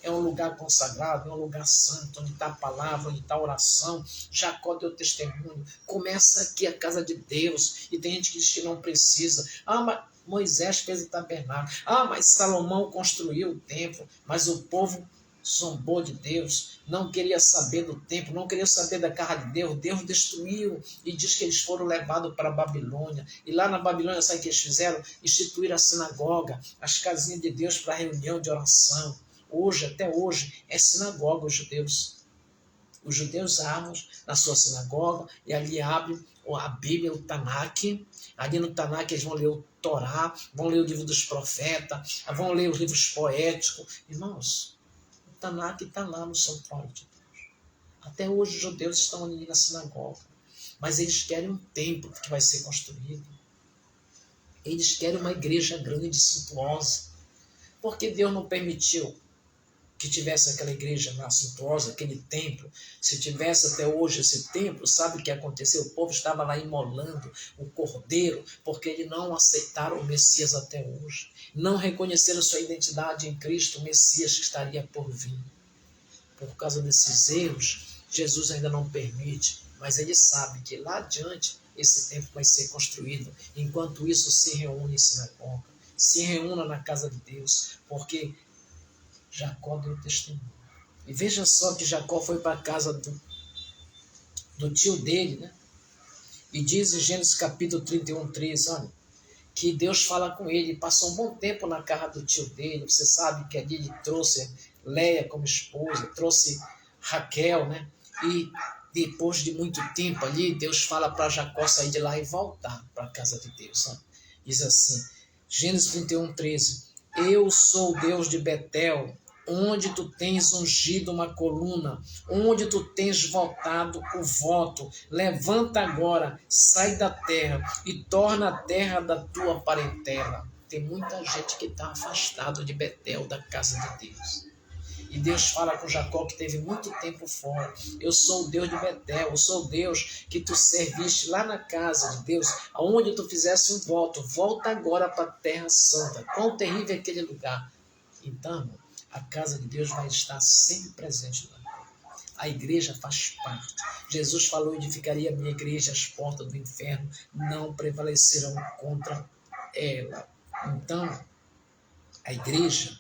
É um lugar consagrado, é um lugar santo, onde está a palavra, onde está a oração. Jacó deu testemunho. Começa aqui a casa de Deus. E tem gente que diz que não precisa. Mas Moisés fez o tabernáculo. Mas Salomão construiu o templo. Mas o povo zombou de Deus. Não queria saber do templo, não queria saber da casa de Deus. Deus destruiu. E diz que eles foram levados para a Babilônia. E lá na Babilônia, sabe o que eles fizeram? Instituíram a sinagoga, as casinhas de Deus para reunião de oração. Hoje, até hoje, é sinagoga os judeus. Os judeus armam na sua sinagoga e ali abrem a Bíblia, o Tanakh. Ali no Tanakh eles vão ler o Torá, vão ler o livro dos profetas, vão ler os livros poéticos. Irmãos, o Tanakh está lá no santuário de Deus. Até hoje os judeus estão ali na sinagoga. Mas eles querem um templo que vai ser construído. Eles querem uma igreja grande, suntuosa. Porque Deus não permitiu que tivesse aquela igreja lá suntuosa, aquele templo. Se tivesse até hoje esse templo, sabe o que aconteceu? O povo estava lá imolando o cordeiro, porque eles não aceitaram o Messias até hoje. Não reconheceram sua identidade em Cristo, o Messias que estaria por vir. Por causa desses erros, Jesus ainda não permite, mas ele sabe que lá adiante esse templo vai ser construído. Enquanto isso, se reúne em sinagoga, se reúna na casa de Deus, porque Jacó deu testemunho. E veja só que Jacó foi para a casa do tio dele, né? E diz em Gênesis capítulo 31, 13, olha, que Deus fala com ele, passou um bom tempo na casa do tio dele. Você sabe que ali ele trouxe Leia como esposa, trouxe Raquel, né? E depois de muito tempo ali, Deus fala para Jacó sair de lá e voltar para a casa de Deus. Sabe? Diz assim, Gênesis 31, 13, eu sou o Deus de Betel, onde tu tens ungido uma coluna, onde tu tens votado o voto. Levanta agora, sai da terra e torna a terra da tua parentela. Tem muita gente que está afastado de Betel, da casa de Deus. E Deus fala com Jacó, que teve muito tempo fora. Eu sou o Deus de Betel, eu sou o Deus que tu serviste lá na casa de Deus, aonde tu fizesse um voto. Volta agora para a terra santa. Quão terrível é aquele lugar. Então, a casa de Deus vai estar sempre presente lá. A igreja faz parte. Jesus falou, edificaria a minha igreja, as portas do inferno não prevalecerão contra ela. Então, a igreja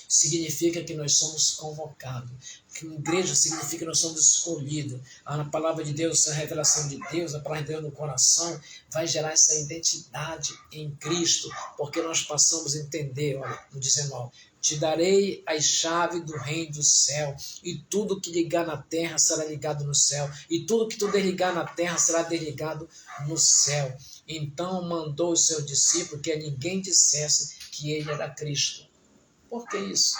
significa que nós somos convocados. Que igreja significa que nós somos escolhidos. A palavra de Deus, a revelação de Deus, a palavra de Deus no coração, vai gerar essa identidade em Cristo, porque nós passamos a entender, olha, no 19, te darei as chaves do reino do céu, e tudo que ligar na terra será ligado no céu, e tudo que tu desligar na terra será desligado no céu. Então mandou os seus discípulos que a ninguém dissesse que ele era Cristo. Por que isso,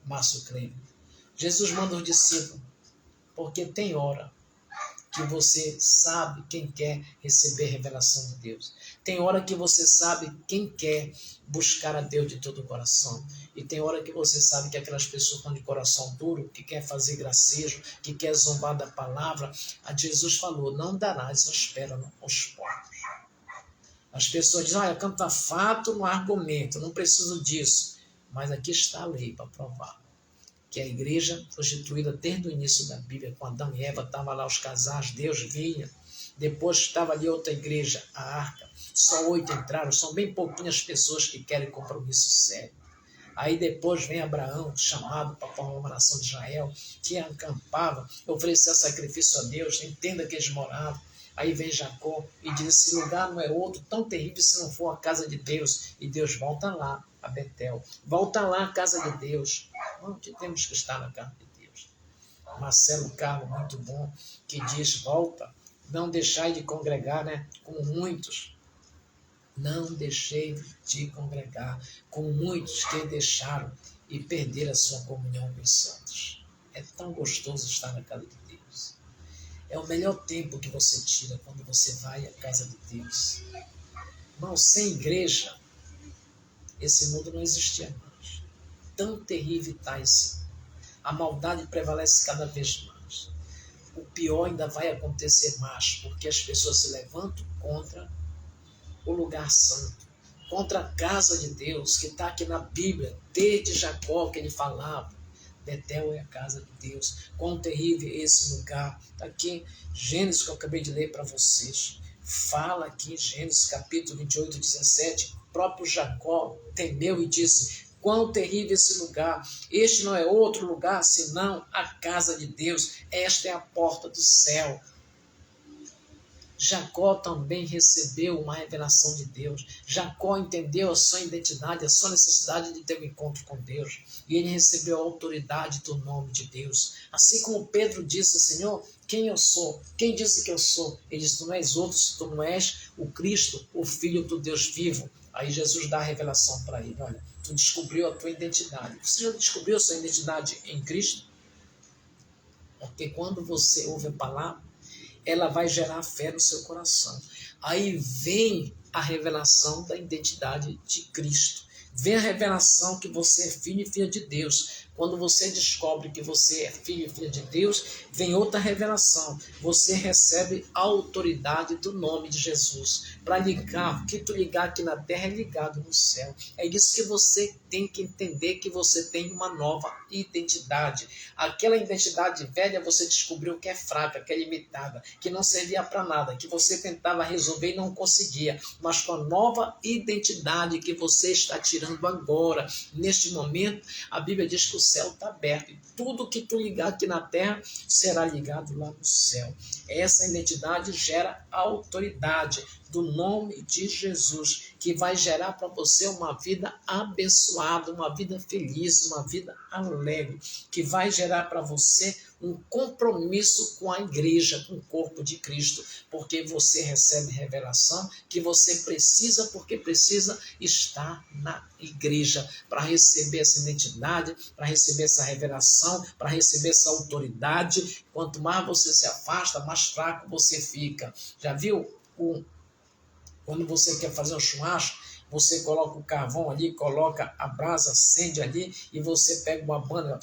Márcio Cleber? Jesus manda os discípulos, porque tem hora que você sabe quem quer receber revelação de Deus. Tem hora que você sabe quem quer buscar a Deus de todo o coração. E tem hora que você sabe que aquelas pessoas estão de coração duro, que quer fazer gracejo, que quer zombar da palavra. A Jesus falou, não darás espera aos pobres. As pessoas dizem, olha, canta fato no argumento, não preciso disso. Mas aqui está a lei para provar que a igreja foi instituída desde o início da Bíblia, com Adão e Eva, estavam lá os casais, Deus vinha, depois estava ali outra igreja, a arca, só 8 entraram, são bem pouquinhas pessoas que querem compromisso sério. Aí depois vem Abraão, chamado para formar uma nação de Israel, que acampava, oferecia sacrifício a Deus, entenda que eles moravam. Aí vem Jacó e diz, esse lugar não é outro tão terrível se não for a casa de Deus. E Deus volta lá, a Betel. Volta lá a casa de Deus. Onde temos que estar na casa de Deus? Marcelo Carlos, muito bom, que diz, volta, não deixai de congregar, né? Com muitos. Não deixei de congregar, com muitos que deixaram e perderam a sua comunhão com os santos. É tão gostoso estar na casa de Deus. É o melhor tempo que você tira quando você vai à casa de Deus. Irmão, sem igreja, esse mundo não existia mais. Tão terrível está esse mundo. A maldade prevalece cada vez mais. O pior ainda vai acontecer mais, porque as pessoas se levantam contra o lugar santo, contra a casa de Deus, que está aqui na Bíblia, desde Jacó que ele falava. Betel é a casa de Deus. Quão terrível é esse lugar. Está aqui Gênesis, que eu acabei de ler para vocês. Fala aqui em Gênesis capítulo 28, 17. O próprio Jacó temeu e disse, quão terrível esse lugar. Este não é outro lugar, senão a casa de Deus. Esta é a porta do céu. Jacó também recebeu uma revelação de Deus. Jacó entendeu a sua identidade, a sua necessidade de ter um encontro com Deus. E ele recebeu a autoridade do nome de Deus. Assim como Pedro disse, Senhor, quem eu sou? Quem disse que eu sou? Ele disse, tu não és outro, se tu não és o Cristo, o Filho do Deus vivo. Aí Jesus dá a revelação para ele, olha, tu descobriu a tua identidade. Você já descobriu a sua identidade em Cristo? Porque quando você ouve a palavra, ela vai gerar fé no seu coração. Aí vem a revelação da identidade de Cristo. Vem a revelação que você é filho e filha de Deus. Quando você descobre que você é filho e filha de Deus, vem outra revelação. Você recebe a autoridade do nome de Jesus. Para ligar, o que tu ligar aqui na terra é ligado no céu. É isso que você tem que entender, que você tem uma nova identidade. Aquela identidade velha você descobriu que é fraca, que é limitada, que não servia para nada, que você tentava resolver e não conseguia. Mas com a nova identidade que você está tirando agora, neste momento, a Bíblia diz que o céu está aberto e tudo que tu ligar aqui na terra será ligado lá no céu. Essa identidade gera autoridade do nome de Jesus, que vai gerar para você uma vida abençoada, uma vida feliz, uma vida alegre, que vai gerar para você um compromisso com a igreja, com o corpo de Cristo, porque você recebe revelação que você precisa, porque precisa estar na igreja para receber essa identidade, para receber essa revelação, para receber essa autoridade. Quanto mais você se afasta, mais fraco você fica. Já viu quando você quer fazer um churrasco, você coloca o carvão ali, coloca a brasa, acende ali e você pega uma banda.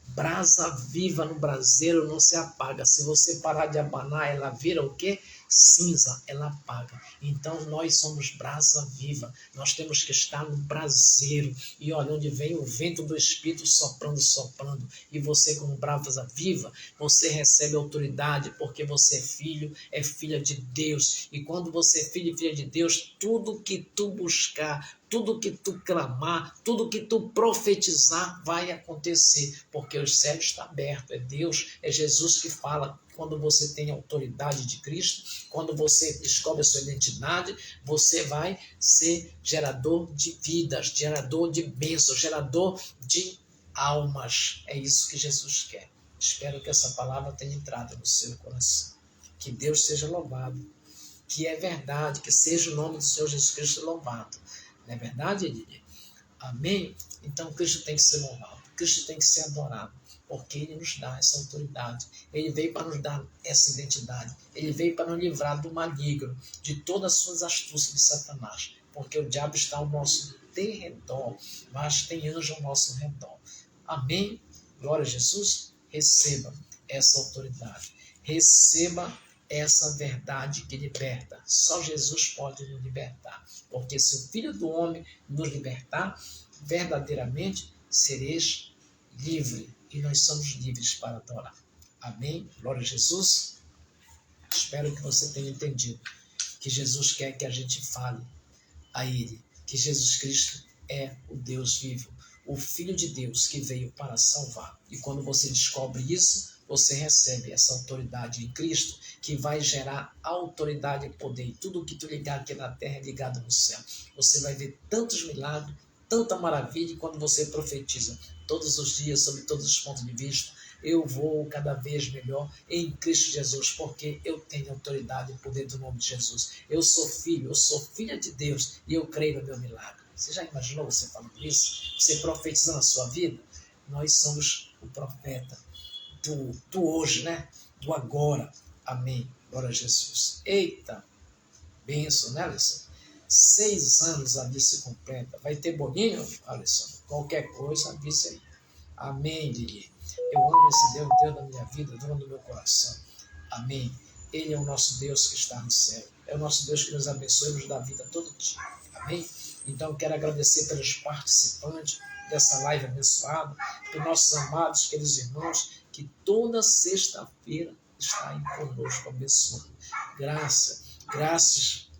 Brasa viva no braseiro não se apaga. Se você parar de abanar, ela vira o quê? Cinza, ela apaga. Então nós somos brasa viva. Nós temos que estar no braseiro. E olha, onde vem o vento do Espírito soprando, soprando. E você, como brasa viva, você recebe autoridade, porque você é filho, é filha de Deus. E quando você é filho e filha de Deus, tudo que tu buscar, tudo que tu clamar, tudo que tu profetizar vai acontecer, porque o céu está aberto, é Deus, é Jesus que fala. Quando você tem a autoridade de Cristo, quando você descobre a sua identidade, você vai ser gerador de vidas, gerador de bênçãos, gerador de almas. É isso que Jesus quer. Espero que essa palavra tenha entrado no seu coração. Que Deus seja louvado, que é verdade, que seja o nome do Senhor Jesus Cristo louvado. Não é verdade, Lídia? Amém? Então Cristo tem que ser louvado, Cristo tem que ser adorado, porque Ele nos dá essa autoridade. Ele veio para nos dar essa identidade. Ele veio para nos livrar do maligno, de todas as suas astúcias de Satanás, porque o diabo está ao nosso derredor, mas tem anjo ao nosso redor. Amém? Glória a Jesus. Receba essa autoridade. Receba essa verdade que liberta. Só Jesus pode nos libertar. Porque se o Filho do Homem nos libertar, verdadeiramente sereis livre. E nós somos livres para adorar. Amém? Glória a Jesus. Espero que você tenha entendido que Jesus quer que a gente fale a Ele, que Jesus Cristo é o Deus vivo, o Filho de Deus que veio para salvar. E quando você descobre isso, você recebe essa autoridade em Cristo, que vai gerar autoridade e poder. E tudo que tu ligar aqui na terra é ligado no céu. Você vai ver tantos milagres, tanta maravilha, e quando você profetiza todos os dias, sobre todos os pontos de vista, eu vou cada vez melhor em Cristo Jesus, porque eu tenho autoridade e poder do nome de Jesus. Eu sou filho, eu sou filha de Deus, e eu creio no meu milagre. Você já imaginou você falando isso? Você profetizando a sua vida? Nós somos o profeta do hoje, né? Do agora. Amém. Glória a Jesus. Eita, benção, né, Alisson? 6 anos a vida se completa. Vai ter bolinho, Alisson? Qualquer coisa, avisa aí. Amém, Lili. Eu amo esse Deus, Deus da minha vida, dono do meu coração. Amém. Ele é o nosso Deus que está no céu. É o nosso Deus que nos abençoe e nos dá vida todo dia. Amém? Então, quero agradecer pelos participantes dessa live abençoada, pelos nossos amados, queridos irmãos, que toda sexta-feira está aí conosco, abençoando. Graças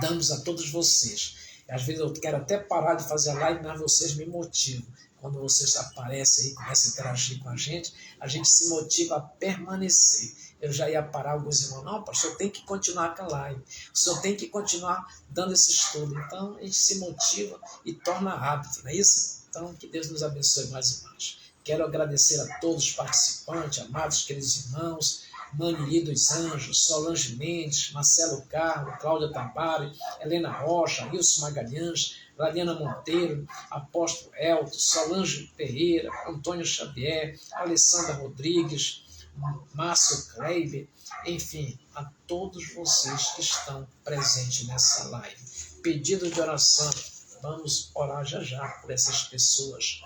damos a todos vocês. Às vezes eu quero até parar de fazer a live, mas vocês me motivam. Quando vocês aparecem aí, começam a interagir com a gente se motiva a permanecer. eu já ia parar alguns irmãos. Não, pastor, tem que continuar com a live. O senhor tem que continuar dando esse estudo. Então, a gente se motiva e torna hábito, não é isso? Então, que Deus nos abençoe mais e mais. Quero agradecer a todos os participantes, amados queridos irmãos, Maniri dos Anjos, Solange Mendes, Marcelo Carlos, Cláudia Tabari, Helena Rocha, Wilson Magalhães, Lariana Monteiro, Apóstolo Elton, Solange Ferreira, Antônio Xavier, Alessandra Rodrigues, Márcio Kleiber, enfim, a todos vocês que estão presentes nessa live. Pedido de oração, vamos orar já por essas pessoas.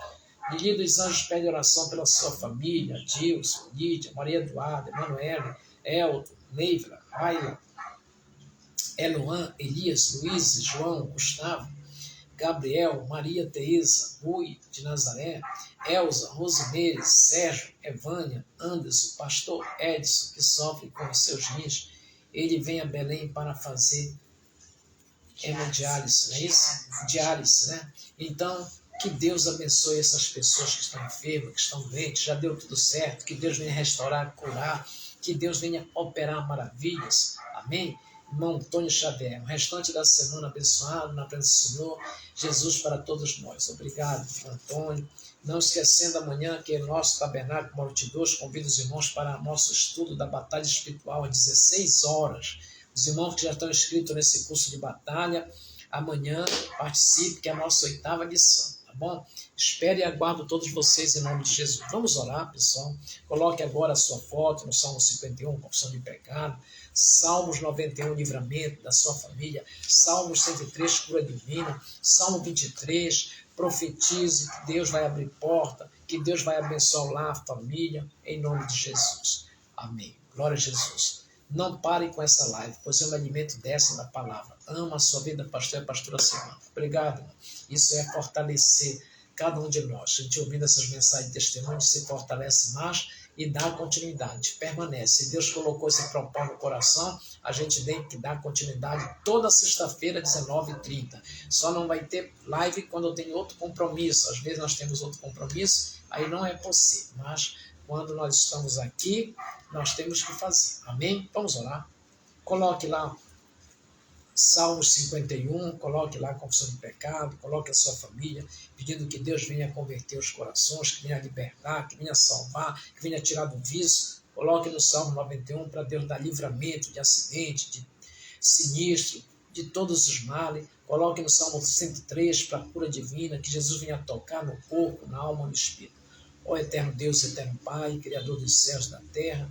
Lili dos Anjos pede oração pela sua família, Dilson, Lídia, Maria Eduarda, Emanuele, Elton, Neivra, Raila, Eloan, Elias, Luiz, João, Gustavo, Gabriel, Maria Teresa, Rui de Nazaré, Elza, Rosimeire, Sérgio, Evânia, Anderson, pastor Edson, que sofre com os seus rins. Ele vem a Belém para fazer hemodiálise, não é isso? Diálise, né? Então, que Deus abençoe essas pessoas que estão enfermas, que estão doentes, já deu tudo certo, que Deus venha restaurar, curar, que Deus venha operar maravilhas, amém? Irmão Antônio Xavier, o restante da semana abençoado na presença do Senhor, Jesus para todos nós. Obrigado, Antônio. Não esquecendo amanhã que é nosso tabernáculo Morte 2, convido os irmãos para nosso estudo da batalha espiritual às 16 horas. Os irmãos que já estão inscritos nesse curso de batalha, amanhã participe, que é a nossa 8ª lição. Tá bom? Espere e aguardo todos vocês em nome de Jesus. Vamos orar, pessoal. Coloque agora a sua foto no Salmo 51, confissão de pecado. Salmos 91, livramento da sua família. Salmos 103, cura divina. Salmo 23, profetize que Deus vai abrir porta, que Deus vai abençoar o lar, a família, em nome de Jesus. Amém. Glória a Jesus. Não pare com essa live, pois é um alimento dessa da palavra. Ama a sua vida, pastor e pastora Silvana. Obrigado, irmão. Isso é fortalecer cada um de nós. A gente ouvindo essas mensagens de testemunho se fortalece mais e dá continuidade, permanece. Se Deus colocou esse propósito no coração, a gente tem que dar continuidade toda sexta-feira, 19h30. Só não vai ter live quando eu tenho outro compromisso. Às vezes nós temos outro compromisso, aí não é possível. Mas quando nós estamos aqui, nós temos que fazer. Amém? Vamos orar. Coloque lá Salmos 51, coloque lá a confissão de pecado, coloque a sua família, pedindo que Deus venha converter os corações, que venha libertar, que venha salvar, que venha tirar do vício. Coloque no Salmo 91 para Deus dar livramento de acidente, de sinistro, de todos os males. Coloque no Salmo 103 para a cura divina, que Jesus venha tocar no corpo, na alma, no espírito. Ó eterno Deus, eterno Pai, Criador dos céus e da terra,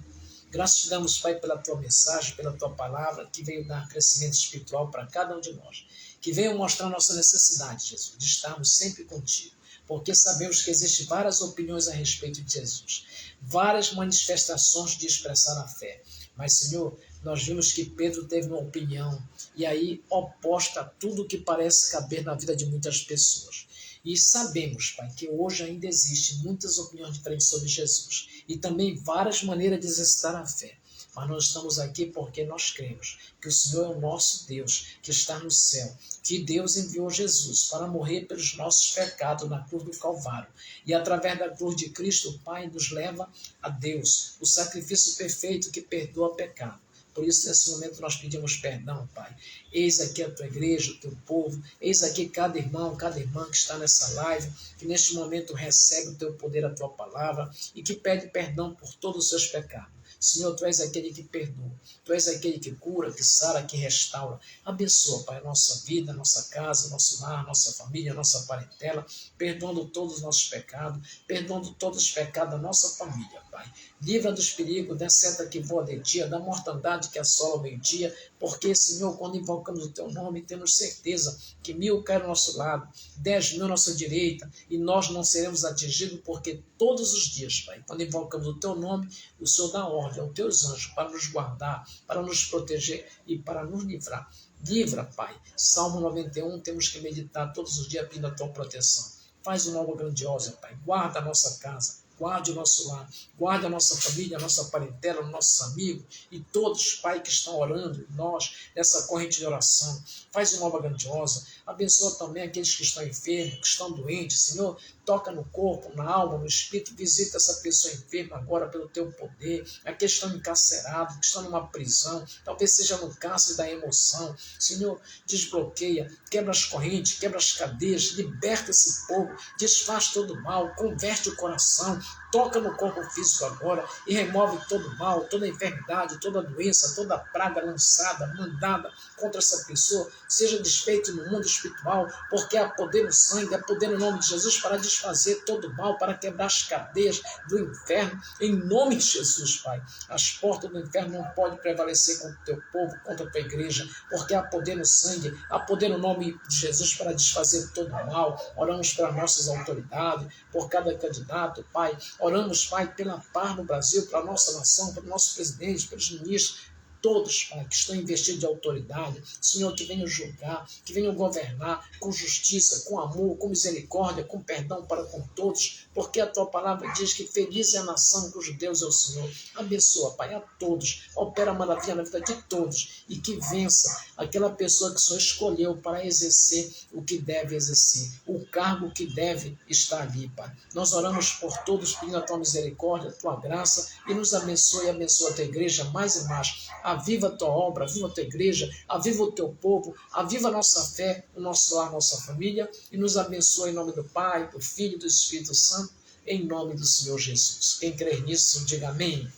graças te damos, Pai, pela tua mensagem, pela tua palavra, que veio dar crescimento espiritual para cada um de nós. Que veio mostrar nossa necessidade, Jesus, de estarmos sempre contigo. Porque sabemos que existem várias opiniões a respeito de Jesus. Várias manifestações de expressar a fé. Mas, Senhor, nós vimos que Pedro teve uma opinião, e aí oposta a tudo que parece caber na vida de muitas pessoas. E sabemos, Pai, que hoje ainda existem muitas opiniões diferentes sobre Jesus e também várias maneiras de exercitar a fé. Mas nós estamos aqui porque nós cremos que o Senhor é o nosso Deus, que está no céu, que Deus enviou Jesus para morrer pelos nossos pecados na cruz do Calvário. E através da cruz de Cristo, o Pai nos leva a Deus, o sacrifício perfeito que perdoa pecado. Por isso, nesse momento, nós pedimos perdão, Pai. Eis aqui a tua igreja, o teu povo. Eis aqui cada irmão, cada irmã que está nessa live, que neste momento recebe o teu poder, a tua palavra, e que pede perdão por todos os seus pecados. Senhor, tu és aquele que perdoa, tu és aquele que cura, que sara, que restaura. Abençoa, Pai, a nossa vida, a nossa casa, nosso lar, nossa família, nossa parentela, perdoando todos os nossos pecados, perdoando todos os pecados da nossa família, Pai. Livra dos perigos, da seta que voa de dia, da mortandade que assola o meio-dia, porque, Senhor, quando invocamos o teu nome, temos certeza que 1000 caem ao nosso lado, 10.000 à nossa direita, e nós não seremos atingidos, porque todos os dias, Pai, quando invocamos o teu nome, o Senhor dá ordem aos teus anjos para nos guardar, para nos proteger e para nos livrar. Livra, Pai. Salmo 91, temos que meditar todos os dias pedindo a tua proteção. Faz uma obra grandiosa, Pai. Guarda a nossa casa. Guarde o nosso lar, guarde a nossa família, a nossa parentela, nossos amigos e todos, Pai, que estão orando, nós, nessa corrente de oração. Faz uma obra grandiosa. Abençoa também aqueles que estão enfermos, que estão doentes. Senhor, toca no corpo, na alma, no espírito, visita essa pessoa enferma agora pelo teu poder, a que estão encarcerados, que estão numa prisão, talvez seja no cárcere da emoção. Senhor, desbloqueia, quebra as correntes, quebra as cadeias, liberta esse povo, desfaz todo o mal, converte o coração, toca no corpo físico agora e remove todo o mal, toda a enfermidade, toda a doença, toda a praga lançada, mandada contra essa pessoa, seja desfeito no mundo espiritual, porque há poder no sangue, há poder no nome de Jesus para desfazer todo o mal, para quebrar as cadeias do inferno, em nome de Jesus, Pai. As portas do inferno não podem prevalecer contra o teu povo, contra a tua igreja, porque há poder no sangue, há poder no nome de Jesus para desfazer todo o mal. Oramos pelas nossas autoridades, por cada candidato, Pai. Oramos, Pai, pela paz no Brasil, pela nossa nação, pelo nosso presidente, pelos ministros, todos, Pai, que estão investidos de autoridade, Senhor, que venham julgar, que venham governar com justiça, com amor, com misericórdia, com perdão para com todos, porque a tua palavra diz que feliz é a nação cujo Deus é o Senhor. Abençoa, Pai, a todos, opera maravilha na vida de todos e que vença aquela pessoa que o Senhor escolheu para exercer o que deve exercer, o cargo que deve estar ali, Pai. Nós oramos por todos, pedindo a tua misericórdia, a tua graça, e nos abençoe e abençoa a tua igreja mais e mais. Aviva a tua obra, aviva a tua igreja, aviva o teu povo, aviva a nossa fé, o nosso lar, a nossa família, e nos abençoa em nome do Pai, do Filho e do Espírito Santo, em nome do Senhor Jesus. Quem crer nisso, diga amém.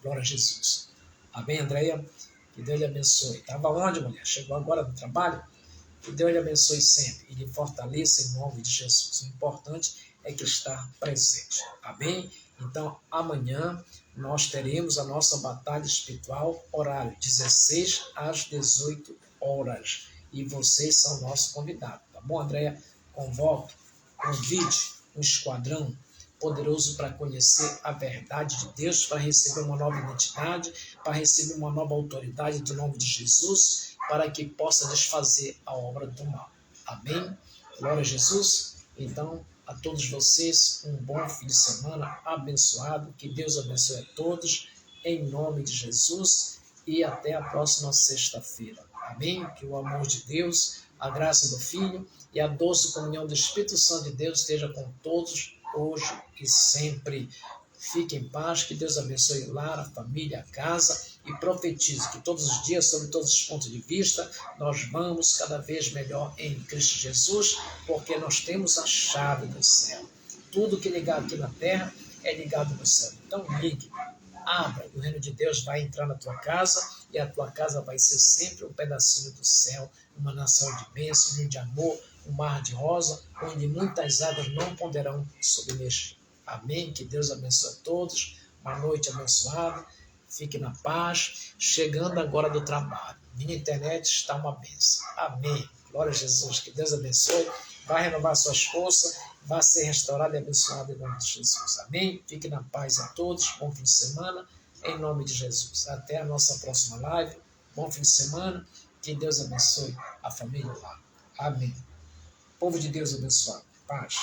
Glória a Jesus. Amém, Andréia? Que Deus lhe abençoe. Estava onde, mulher? Chegou agora no trabalho? Que Deus lhe abençoe sempre e lhe fortaleça em nome de Jesus. O importante é que está presente. Amém? Então, amanhã nós teremos a nossa batalha espiritual, horário 16 às 18 horas. E vocês são nossos convidados. Tá bom, Andréia? Convide um esquadrão poderoso para conhecer a verdade de Deus, para receber uma nova identidade, para receber uma nova autoridade do nome de Jesus, para que possa desfazer a obra do mal. Amém? Glória a Jesus. Então, a todos vocês, um bom fim de semana abençoado. Que Deus abençoe a todos, em nome de Jesus, e até a próxima sexta-feira. Amém? Que o amor de Deus, a graça do Filho e a doce comunhão do Espírito Santo de Deus esteja com todos, hoje e sempre. Fique em paz, que Deus abençoe o lar, a família, a casa, e profetize que todos os dias, sob todos os pontos de vista, nós vamos cada vez melhor em Cristo Jesus, porque nós temos a chave do céu. Tudo que é ligado aqui na terra é ligado no céu. Então ligue, abra, e o reino de Deus vai entrar na tua casa, e a tua casa vai ser sempre um pedacinho do céu, uma nação de bênção, de amor, um mar de rosa, onde muitas águas não poderão submergir. Amém? Que Deus abençoe a todos. Uma noite abençoada. Fique na paz. Chegando agora do trabalho. Minha internet está uma bênção. Amém. Glória a Jesus. Que Deus abençoe. Vai renovar suas forças. Vai ser restaurado e abençoado em nome de Jesus. Amém? Fique na paz a todos. Bom fim de semana. Em nome de Jesus. Até a nossa próxima live. Bom fim de semana. Que Deus abençoe a família lá. Amém. Povo de Deus abençoado. Paz.